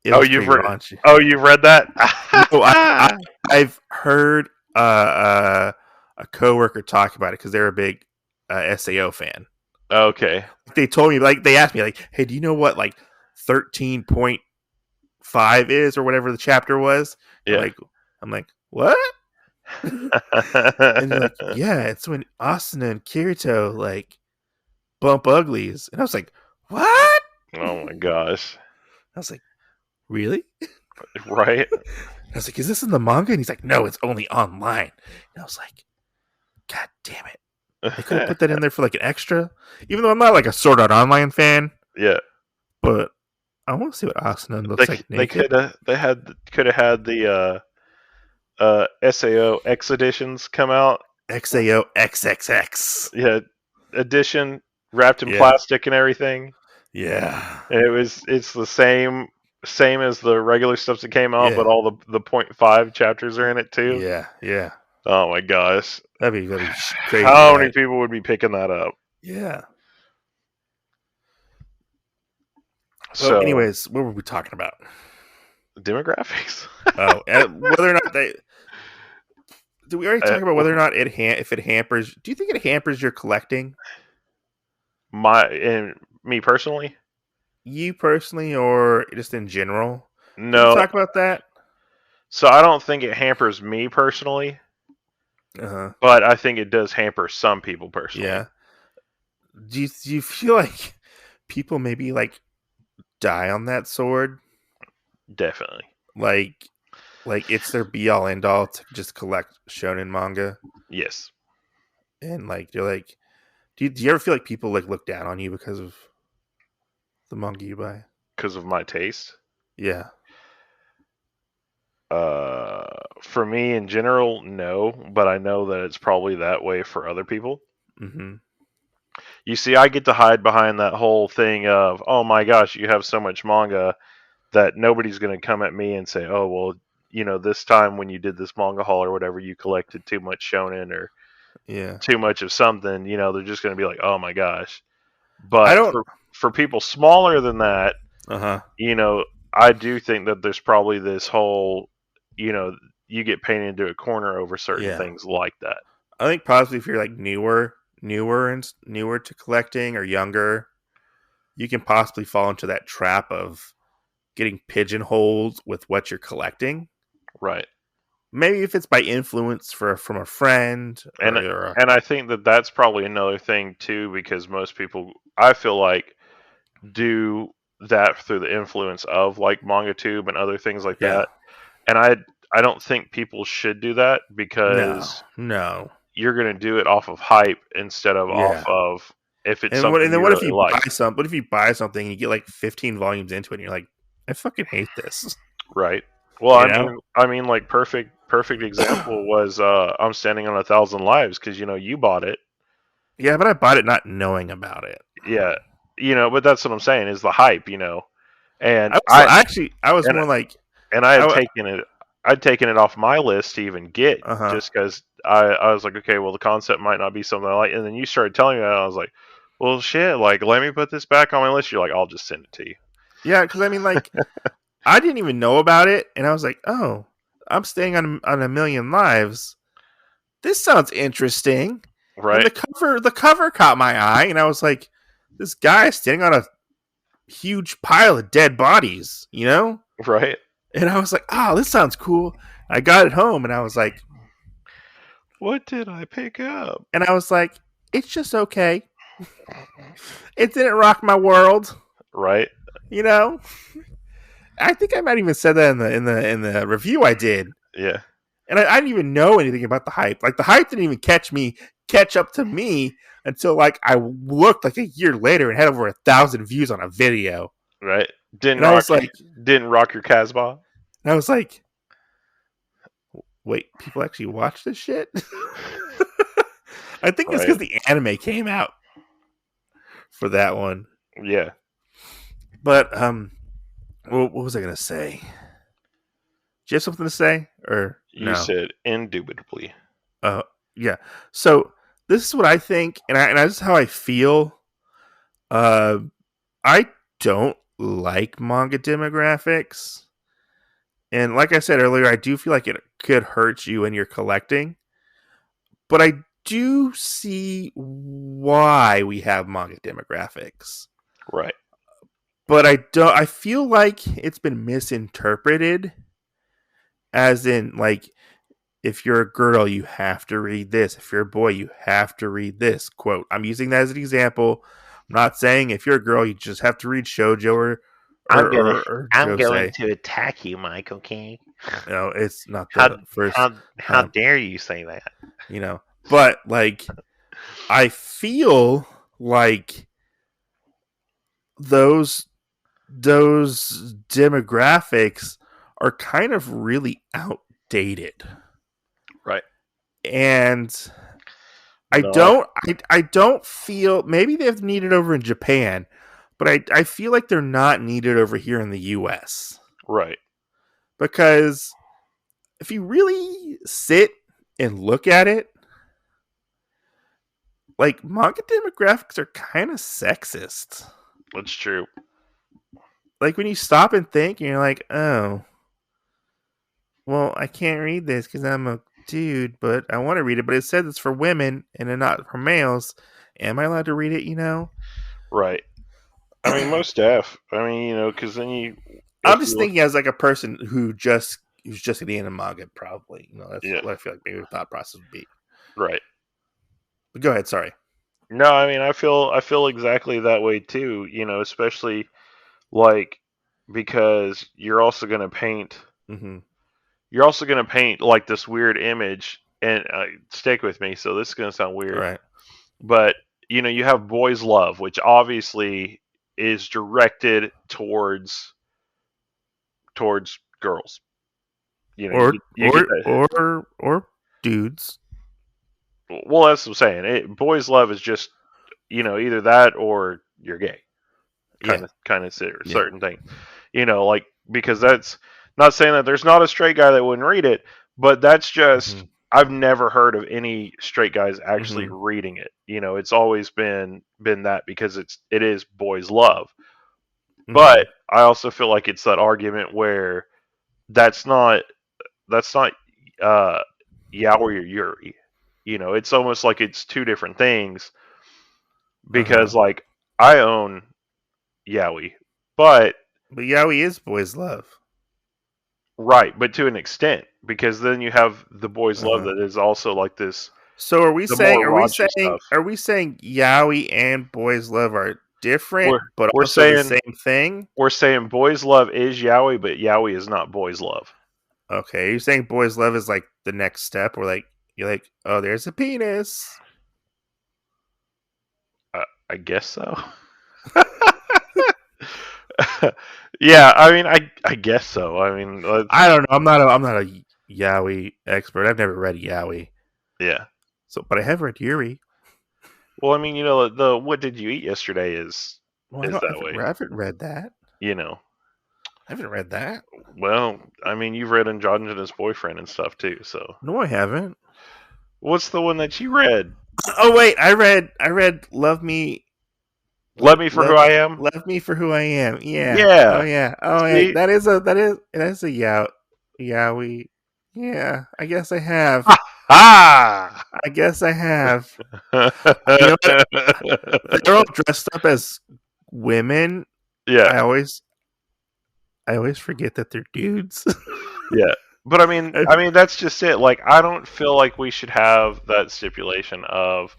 you've read that? No, I've heard a coworker talk about it because they're a big SAO fan. Okay. They told me, like, they asked me, like, hey, do you know what, like, 13.5 is or whatever the chapter was? Yeah. I'm like, what? And they're like, yeah, it's when Asuna and Kirito, like, bump uglies. And I was like, what? Oh my gosh. I was like, really? Right. I was like, is this in the manga? And he's like, no, it's only online. And I was like, God damn it. They could have put that in there for like an extra. Even though I'm not like a Sword Art Online fan. Yeah. But I want to see what Asuna looks like naked. They could have had the SAO X editions come out. XAO XXX. Yeah. Edition wrapped in plastic and everything. Yeah. And it's the same as the regular stuff that came out, but all the 0.5 chapters are in it too. Yeah, yeah. Oh my gosh. That'd be crazy. How many people would be picking that up? Yeah. So, anyways, what were we talking about? Demographics. Whether or not they. Did we already talk about whether or not if it hampers? Do you think it hampers your collecting? Me personally? You personally, or just in general? No. Did we talk about that? So I don't think it hampers me personally. But I think it does hamper some people personally. Yeah. Do you feel like people maybe like die on that sword? Definitely. Like it's their be all end all to just collect shonen manga. Yes. And like you're like, do you ever feel like people like look down on you because of the manga you buy? Because of my taste? Yeah. For me in general, no, but I know that it's probably that way for other people. Mm-hmm. You see, I get to hide behind that whole thing of, oh my gosh, you have so much manga that nobody's going to come at me and say, oh, well, this time when you did this manga haul or whatever, you collected too much shonen or too much of something. They're just going to be like, oh my gosh. But for people smaller than that, I do think that there's probably this whole, you get painted into a corner over certain things like that. I think possibly if you're like newer to collecting or younger, you can possibly fall into that trap of getting pigeonholed with what you're collecting. Right. Maybe if it's by influence from a friend. And I think that that's probably another thing too, because most people, I feel like, do that through the influence of like MangaTube and other things like that. And I don't think people should do that because no. You're going to do it off of hype instead of off of if it's something and then you what really if you like. what if you buy something and you get like 15 volumes into it and you're like, I fucking hate this. Right. Well, I mean, like perfect example was I'm Standing on 1,000 Lives because you bought it. Yeah, but I bought it not knowing about it. Yeah, but that's what I'm saying is the hype, And I was more like, and I'd taken it off my list to even get just because I was like, okay, well the concept might not be something I like, and then you started telling me that, and I was like, well shit, like let me put this back on my list. You're like, I'll just send it to you. Yeah, because I mean, like, I didn't even know about it, and I was like, oh, I'm staying on 1,000,000 lives. This sounds interesting. And Right. the cover caught my eye, and I was like, this guy is standing on a huge pile of dead bodies, you know? Right. And I was like, oh, this sounds cool. I got it home, and I was like, What did I pick up? it's just okay. It didn't rock my world, Right. you know? I think I might even said that in the review I did. Yeah. And I didn't even know anything about the hype. Like the hype didn't even catch up to me until like I looked like a year later and had over 1,000 views on a video. Right. And I was like, Didn't rock your Casbah. and I was like, wait, people actually watch this shit? I think it's because the anime came out for that one. Yeah. But what was I gonna say? Do you have something to say, or You no? said indubitably. Yeah. So this is what I think, and this is how I feel. I don't like manga demographics, and like I said earlier, I do feel like it could hurt you when you're collecting. But I do see why we have manga demographics. Right. But I don't. I feel like it's been misinterpreted, as in like, if you're a girl, you have to read this. If you're a boy, you have to read this. Quote. I'm using that as an example. I'm not saying if you're a girl, you just have to read shoujo or I'm going josei. to attack you, Mike. Okay. No, it's not the first. How dare you say that? You know, but like, I feel like those demographics are kind of really outdated. Right. And No. I don't feel, maybe they've needed over in Japan, but I feel like they're not needed over here in the US. Right. Because if you really sit and look at it, like manga demographics are kind of sexist. That's true. Like when you stop and think, and you're like, oh, well, I can't read this because I'm a dude, but I want to read it. But it says it's for women and not for males. Am I allowed to read it? You know? Right. I mean, most def. I mean, you know, because then you. I'm just thinking as like a person who's just getting into manga, probably. You know, that's what I feel like maybe the thought process would be. Right. But go ahead. Sorry. No, I mean, I feel exactly that way too. You know, especially like because you're also going to paint. Mm-hmm. You're also going to paint like this weird image, and stick with me. So this is going to sound weird, Right. but you know, you have boys' love, which obviously is directed towards girls. You know, you get that. Or dudes. Well, that's what I'm saying. Boys' love is just, you know, either that or you're gay. Kind of certain thing. You know, like, because that's not saying that there's not a straight guy that wouldn't read it, but that's just I've never heard of any straight guys actually reading it. You know, it's always been that because it is boys' love. But I also feel like it's that argument where that's not yaoi or yuri. You know, it's almost like it's two different things because like I own yaoi, but yaoi is boys' love. Right, but to an extent, because then you have the boys' love that is also like this. So are we saying yaoi and boys' love are different, but we're also saying the same thing? We're saying boys' love is yaoi, but yaoi is not boys' love. Okay, you're saying boys' love is like the next step, or like you're like, oh, there's a penis. I guess so. Yeah, I mean, I guess so. I mean, I don't know. I'm not a yaoi expert. I've never read yaoi. Yeah. So, but I have read Yuri. Well, I mean, you know, the "What did you eat yesterday" is that way. I haven't read that. You know, I haven't read that. Well, I mean, you've read Androgenous Boyfriend and stuff too, so. No, I haven't. What's the one that you read? Oh wait, I read Love Me. Love Me for Who I Am. Love Me for Who I Am. Yeah. Yeah. Oh yeah. Oh yeah. That is a yaoi. Yeah, I guess I have. Ah! I guess I have. You know what? They're all dressed up as women. Yeah, I always forget that they're dudes. yeah. But I mean, that's just it. Like, I don't feel like we should have that stipulation of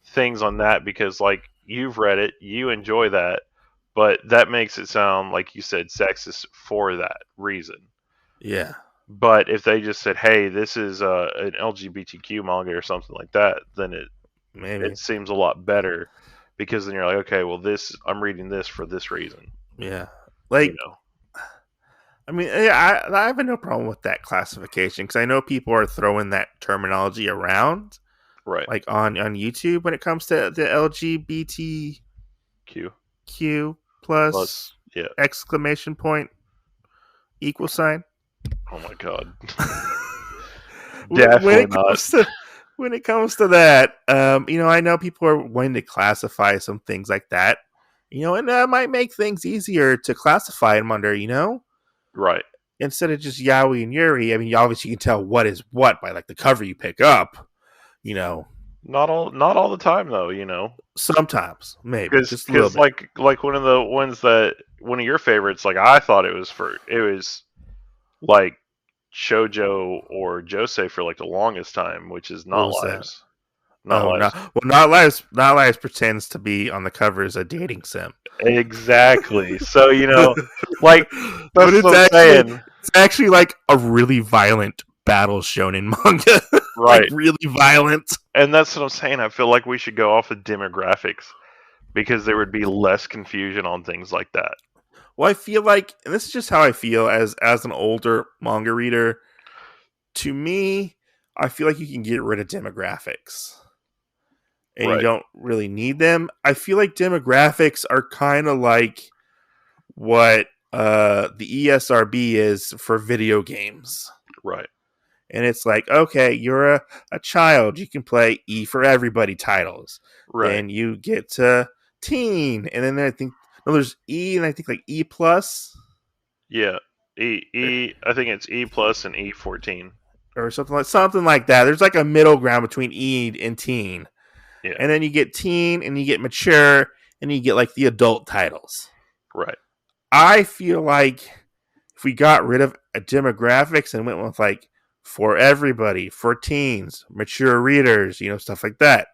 things on that because, like, you've read it, you enjoy that, but that makes it sound like you said sexist for that reason. Yeah, But if they just said, "Hey, this is an LGBTQ manga" or something like that, then maybe. it seems a lot better because then you're like, okay, well, this I'm reading this for this reason. Yeah, You like know, I mean, yeah, I have no problem with that classification because I know people are throwing that terminology around, right? like on YouTube when it comes to the LGBTQ Q plus plus, yeah. exclamation point equal sign. Oh my god, when definitely it not. comes to that, I know people are wanting to classify some things like that, and that might make things easier to classify them under, Right. instead of just yaoi and yuri. I mean, you obviously can tell what is what by like the cover you pick up, you know. Not all the time though. Sometimes, maybe just a little Because bit. like one of the ones that one of your favorites, like I thought it was like shojo or josei for like the longest time, which is What not was that? lives. Not Oh no! lives. Well, not lives. Not lives pretends to be on the cover as a dating sim. Exactly. So, like But that's what I'm saying. it's actually like a really violent battle shonen manga. Like Right. really violent. And that's what I'm saying. I feel like we should go off of demographics because there would be less confusion on things like that. Well, I feel like, and this is just how I feel as an older manga reader. To me, I feel like you can get rid of demographics, and you Right. don't really need them. I feel like demographics are kind of like what the ESRB is for video games. Right. And it's like, okay, you're a child, you can play E for everybody titles. Right. Then you get to teen, and then I think no, there's E, and I think like E plus Yeah. I think it's E plus and E14. or something like that. There's like a middle ground between E and teen, Yeah. and then you get teen, and you get mature, and you get like the adult titles. Right. I feel like if we got rid of demographics and went with like for everybody, for teens, mature readers, stuff like that,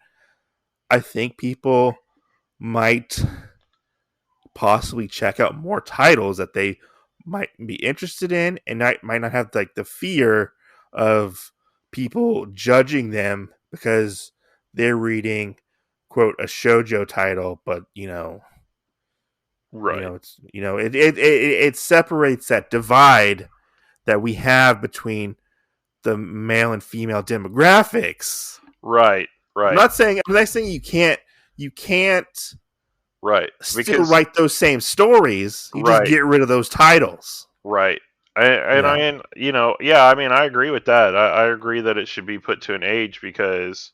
I think people might possibly check out more titles that they might be interested in, and might not have like the fear of people judging them because they're reading quote a shojo title, but Right. it separates that divide that we have between the male and female demographics. Right. Right. I'm not saying you can't right. still write those same stories. You just get rid of those titles. Right. I agree with that. I agree that it should be put to an age because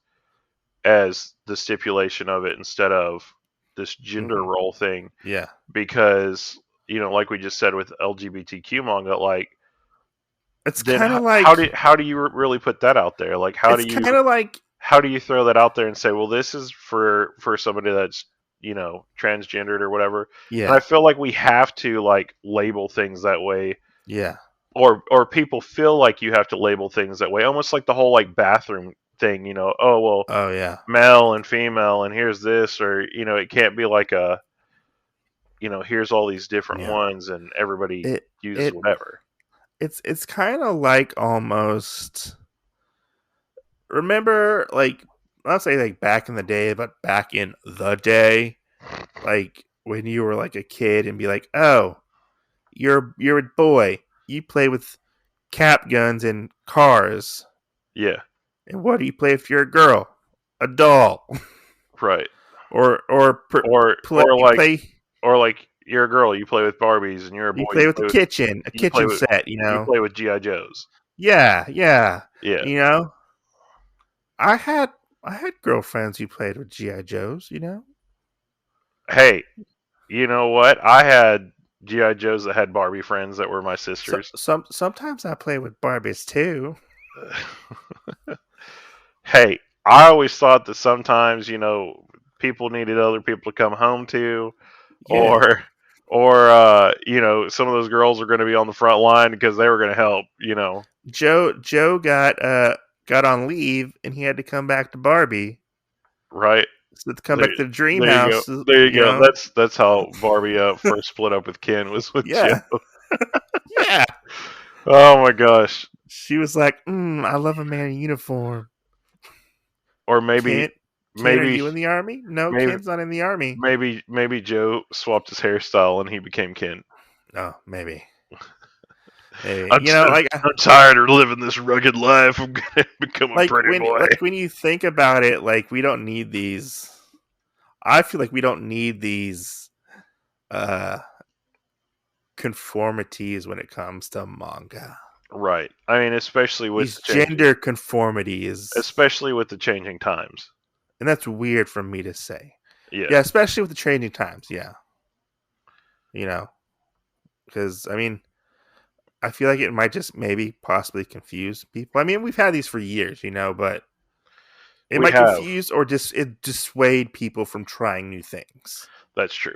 as the stipulation of it instead of this gender role thing. Yeah. Because, like we just said with LGBTQ manga, like it's kind of like how do you really put that out there? Like how do you throw that out there and say, well, this is for somebody that's transgendered or whatever. Yeah. And I feel like we have to like label things that way. Yeah. Or people feel like you have to label things that way, almost like the whole like bathroom thing. Oh yeah, male and female, and here's this, or it can't be like a here's all these different ones, and everybody uses whatever. It's kind of like almost. Remember, like, I'll say like back in the day, but back in the day, like when you were like a kid and be like, oh, you're a boy, you play with cap guns and cars. Yeah. And what do you play if you're a girl? A doll. Right. Or like you're a girl, you play with Barbies, and you're a boy, you play with a kitchen set. You play with GI Joes. Yeah. Yeah. I had girlfriends who played with GI Joes. Hey, you know what? I had GI Joes that had Barbie friends that were my sisters. Sometimes I play with Barbies too. Hey, I always thought that sometimes, people needed other people to come home to, Yeah. or some of those girls are going to be on the front line because they were going to help. Joe got on leave and he had to come back to Barbie. Right? So to come There, back to the dream there you go. house, There you you go. know. That's how Barbie first split up with Ken, was with Joe. Yeah. Yeah. Oh my gosh. She was like, I love a man in uniform. Or maybe, Ken, are maybe, you in the army? No, maybe, Ken's not in the army. maybe Joe swapped his hairstyle and he became Ken. Oh, maybe. Maybe. I'm, I'm tired of living this rugged life. I'm gonna become a pretty boy. when you think about it, like we don't need these. I feel like we don't need these conformities when it comes to manga. Right. I mean, especially with These gender conformities, especially with the changing times. and that's weird for me to say. Yeah. Yeah, especially with the changing times. Yeah, because I mean, I feel like it might just maybe possibly confuse people. I mean, we've had these for years, but it We might have. confuse or just it dissuade people from trying new things. That's true.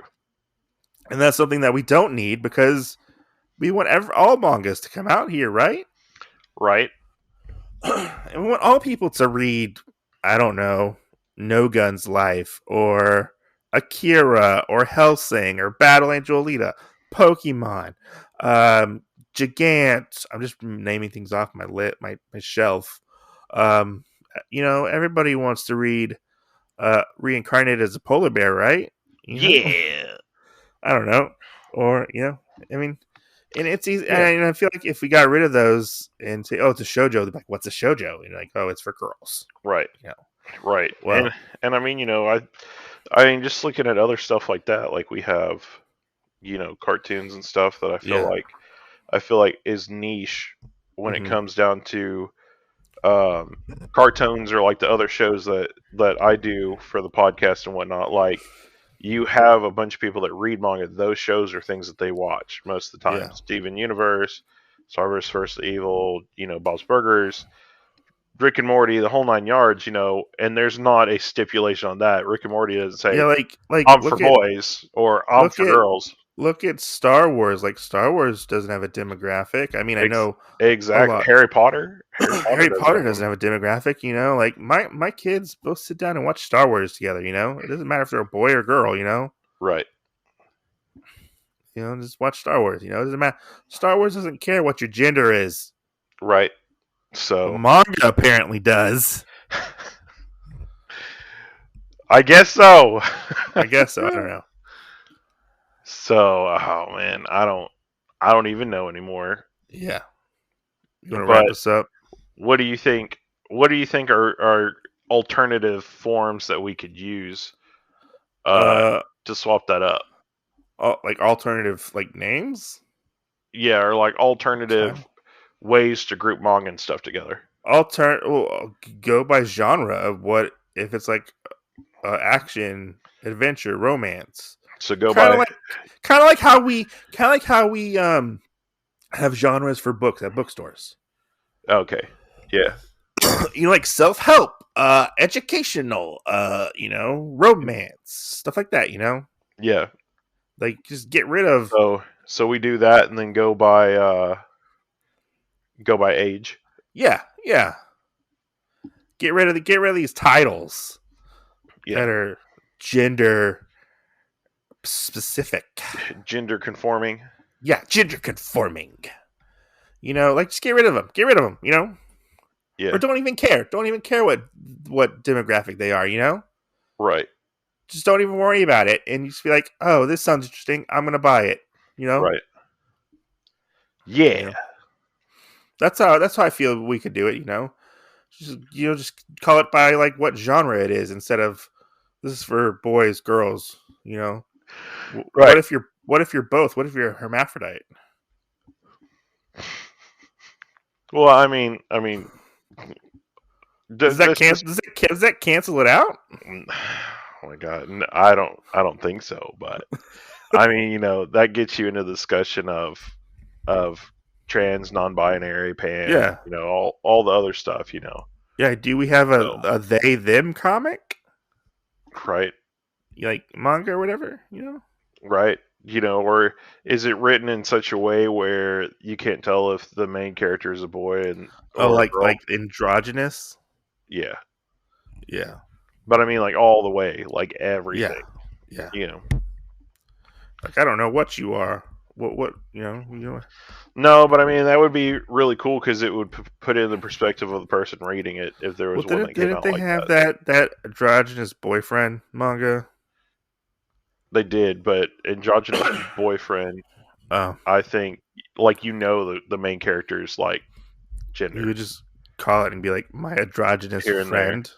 And that's something that we don't need because we want all mangas to come out here, right? Right. And we want all people to read, I don't know, No Gun's Life or Akira or Hellsing or Battle Angel Alita, Pokemon, Gigant. I'm just naming things off my shelf. Everybody wants to read Reincarnated as a Polar Bear, right? Yeah. I don't know. Or, I mean, and it's easy. Yeah. And I feel like if we got rid of those and say, "Oh, it's a shoujo," they're like, "What's a shoujo?" And you're like, "Oh, it's for girls." Right. Right. Well, and I mean, I mean, just looking at other stuff like that, like we have, cartoons and stuff that I feel like is niche when it comes down to cartoons or like the other shows that I do for the podcast and whatnot. Like, you have a bunch of people that read manga. Those shows are things that they watch most of the time. Yeah. Steven Universe, Starburst vs. Evil, Bob's Burgers, Rick and Morty, the whole 9 yards, and there's not a stipulation on that. Rick and Morty doesn't say, yeah, like I'm for boys or I'm for girls. Look at Star Wars. Like Star Wars doesn't have a demographic. I mean, I know exactly. a lot. Harry Potter. Harry Potter doesn't have a demographic. Like my kids both sit down and watch Star Wars together. It doesn't matter if they're a boy or girl. Right. Just watch Star Wars. It doesn't matter. Star Wars doesn't care what your gender is. Right. So but manga apparently does. I guess so. I guess so. I don't know. So, oh man, I don't even know anymore. Yeah. You want to wrap this up? What do you think? What do you think are alternative forms that we could use to swap that up? Like alternative names? Yeah, or like alternative ways to group manga and stuff together. Go by genre of what if it's like action, adventure, romance. So go kind by of like how we have genres for books at bookstores. Okay. Yeah. Like self-help, educational, romance, stuff like that, Yeah. Like just get rid of So we do that and then go by age. Yeah. Get rid of these titles that are gender specific. Gender conforming. Yeah, gender conforming. Just get rid of them. Get rid of them, Yeah. Or don't even care. Don't even care what demographic they are, Right. Just don't even worry about it. And you just be like, oh, this sounds interesting. I'm going to buy it, Right. Yeah. That's how I feel we could do it, Just call it by like what genre it is instead of this is for boys, girls, Right. What if you're both? What if you're a hermaphrodite? Well, I mean, does that cancel it out? Oh my god, no, I don't think so. But I mean, that gets you into the discussion of trans, non-binary, pan, all the other stuff, Yeah, do we have a they them comic? Right. Like manga or whatever, Right. Or is it written in such a way where you can't tell if the main character is a boy Oh, or a girl? like androgynous? Yeah. Yeah. But I mean, like all the way, like Yeah. everything. Yeah. Like I don't know what you are. What No, but I mean that would be really cool because it would put it in the perspective of the person reading it if there was Well, one that came didn't out they like have that. that androgynous boyfriend manga? They did, but androgynous boyfriend, Oh, I think, like the main character's like you gender would just call it and be like my androgynous here and there. friend.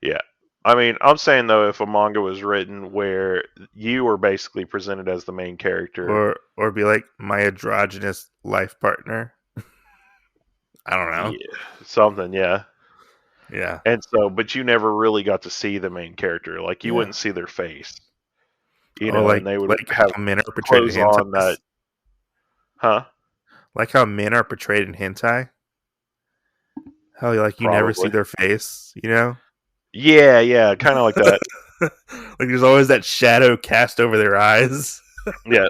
Yeah. I mean, I'm saying though, if a manga was written where you were basically presented as the main character, Or be like my androgynous life partner. I don't know. yeah, something, yeah. Yeah. And so, but you never really got to see the main character. Like you Yeah. wouldn't see their face, Oh, and they would like have how men are portrayed in clothes on hentai. that, huh? Like how men are portrayed in hentai. How like you never see Probably. their face, Yeah, kind of like that. Like there's always that shadow cast over their eyes. Yeah.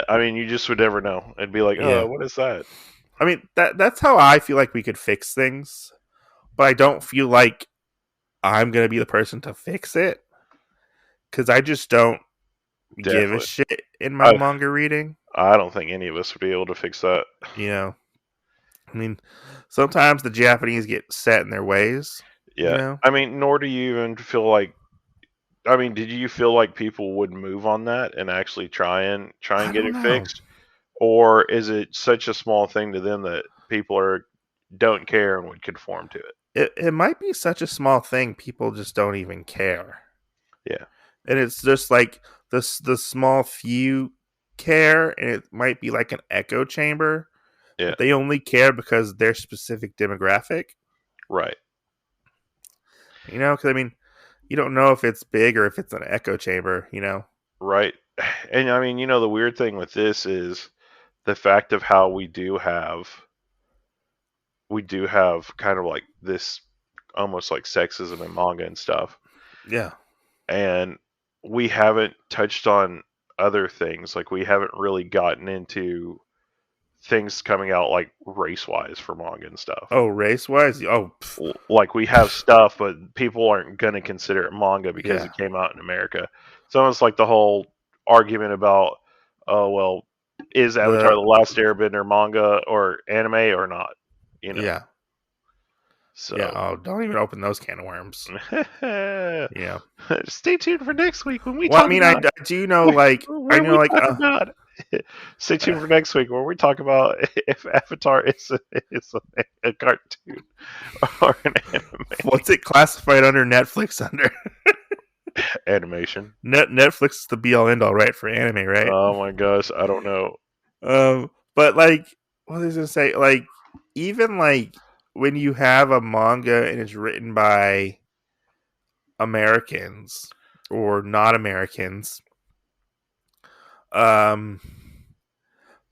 I mean, you just would never know. It'd be like, Yeah. oh, what is that? I mean that's how I feel like we could fix things, but I don't feel like I'm gonna be the person to fix it because I just don't give a Definitely. shit in my manga reading. I don't think any of us would be able to fix that. I mean, sometimes the Japanese get set in their ways. Yeah. I mean, nor do you even feel like. I mean, did you feel like people would move on that and actually try and I get don't it know. fixed, or is it such a small thing to them that people don't care and would conform to it? It might be such a small thing people just don't even care. Yeah. And it's just like the small few care, and it might be like an echo chamber. Yeah. But they only care because their specific demographic. Right. Because I mean, you don't know if it's big or if it's an echo chamber. Right. And I mean, the weird thing with this is the fact of how we do have kind of like this almost like sexism in manga and stuff. Yeah. And we haven't touched on other things. Like we haven't really gotten into things coming out like race wise for manga and stuff. Oh, race wise? Oh, like we have stuff, but people aren't going to consider it manga because it came out in America. It's almost like the whole argument about, oh well, is Avatar the Last Airbender manga or anime or not? Yeah. So yeah. Oh, don't even open those can of worms. Yeah. Stay tuned for next week when we talk. Well, I mean, about, I do know, like, I know, like, about. Stay tuned for next week where we talk about if Avatar is a cartoon or an anime. What's it classified under Netflix under? Animation. Netflix is the be all end all, right, for anime, right? Oh my gosh, I don't know. But like, what was I gonna say? Like, even like when you have a manga and it's written by Americans or not Americans, they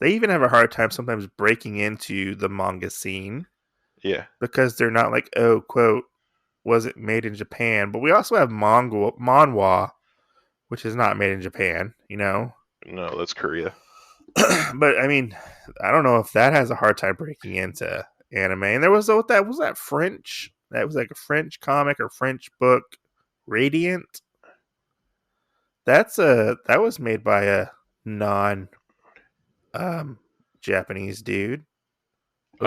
even have a hard time sometimes breaking into the manga scene. Yeah. Because they're not like, oh, quote, wasn't made in Japan. But we also have manhwa, which is not made in Japan, No, that's Korea. But I mean, I don't know if that has a hard time breaking into anime. And there was that French. That was like a French comic or French book, Radiant. That was made by a non Japanese dude. At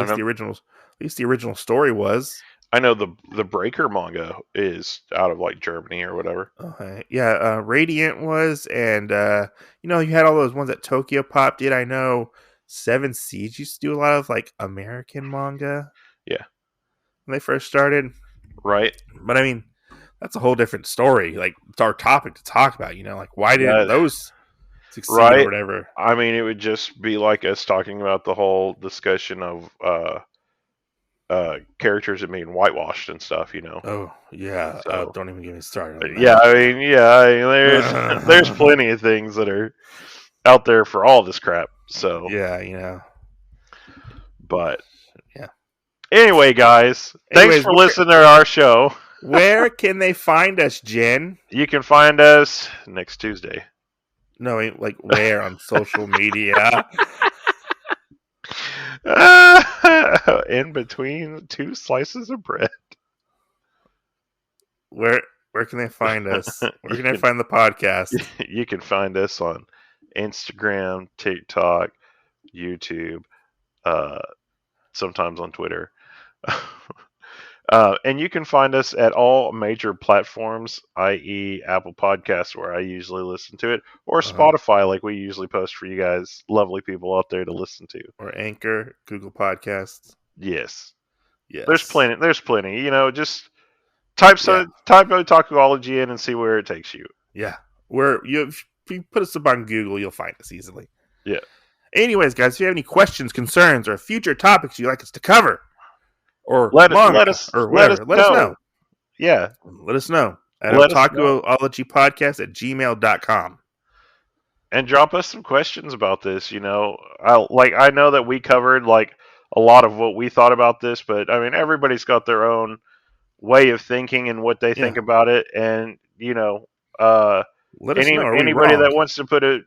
least the original story was. I know the Breaker manga is out of like Germany or whatever. Okay. Yeah, Radiant was, and you had all those ones that Tokyo Pop did. I know Seven Seas used to do a lot of like American manga. Yeah. When they first started. Right. But I mean, that's a whole different story. Like it's our topic to talk about, like why didn't those succeed or whatever. I mean, it would just be like us talking about the whole discussion of characters that being whitewashed and stuff, Oh yeah, so, don't even get me started on that. Yeah, I mean, there's plenty of things that are out there for all this crap. So yeah, but yeah, Anyway, guys, thanks for listening to our show. Where can they find us, Jen? You can find us next Tuesday. No, like where on social media? In between two slices of bread. Where can they find us? Where can I find the podcast? You can find us on Instagram, TikTok, YouTube, sometimes on Twitter. And you can find us at all major platforms, i.e. Apple Podcasts, where I usually listen to it, or Spotify, like we usually post for you guys, lovely people out there to listen to. Or Anchor, Google Podcasts. Yes. Yes. There's plenty. You know, just type Otakuology in and see where it takes you. Yeah. If you put us up on Google, you'll find us easily. Yeah. Anyways, guys, if you have any questions, concerns, or future topics you'd like us to cover, or let us know. Yeah. Let us know at otakuologypodcast@gmail.com. And drop us some questions about this. You know, I know that we covered like a lot of what we thought about this, but I mean, everybody's got their own way of thinking and what they think about it. And, you know, let us know. Anybody that wants to put a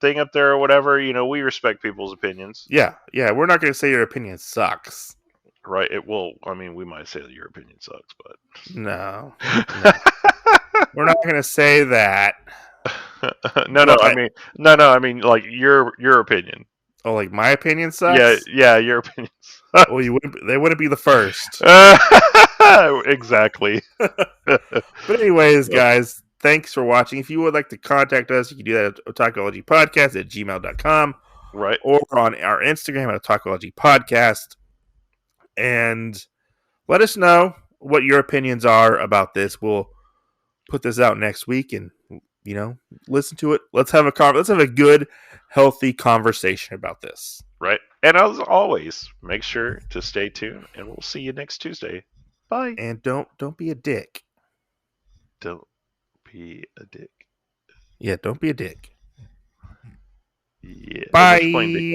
thing up there or whatever, you know, we respect people's opinions. Yeah. We're not going to say your opinion sucks. Right. It will. I mean, we might say that your opinion sucks, but no. We're not going to say that. No. I mean, like your opinion. Oh, like my opinion sucks? Yeah, your opinion sucks. Well, they wouldn't be the first. Exactly. But anyways, guys, thanks for watching. If you would like to contact us, you can do that at otakuologypodcast@gmail.com. Right. Or on our Instagram at otakuologypodcast. And let us know what your opinions are about this. We'll put this out next week and, you know, listen to it. Let's have a good, healthy conversation about this. Right. And as always, make sure to stay tuned, and we'll see you next Tuesday. Bye. And don't be a dick. Don't be a dick. Yeah, don't be a dick. Yeah. Bye.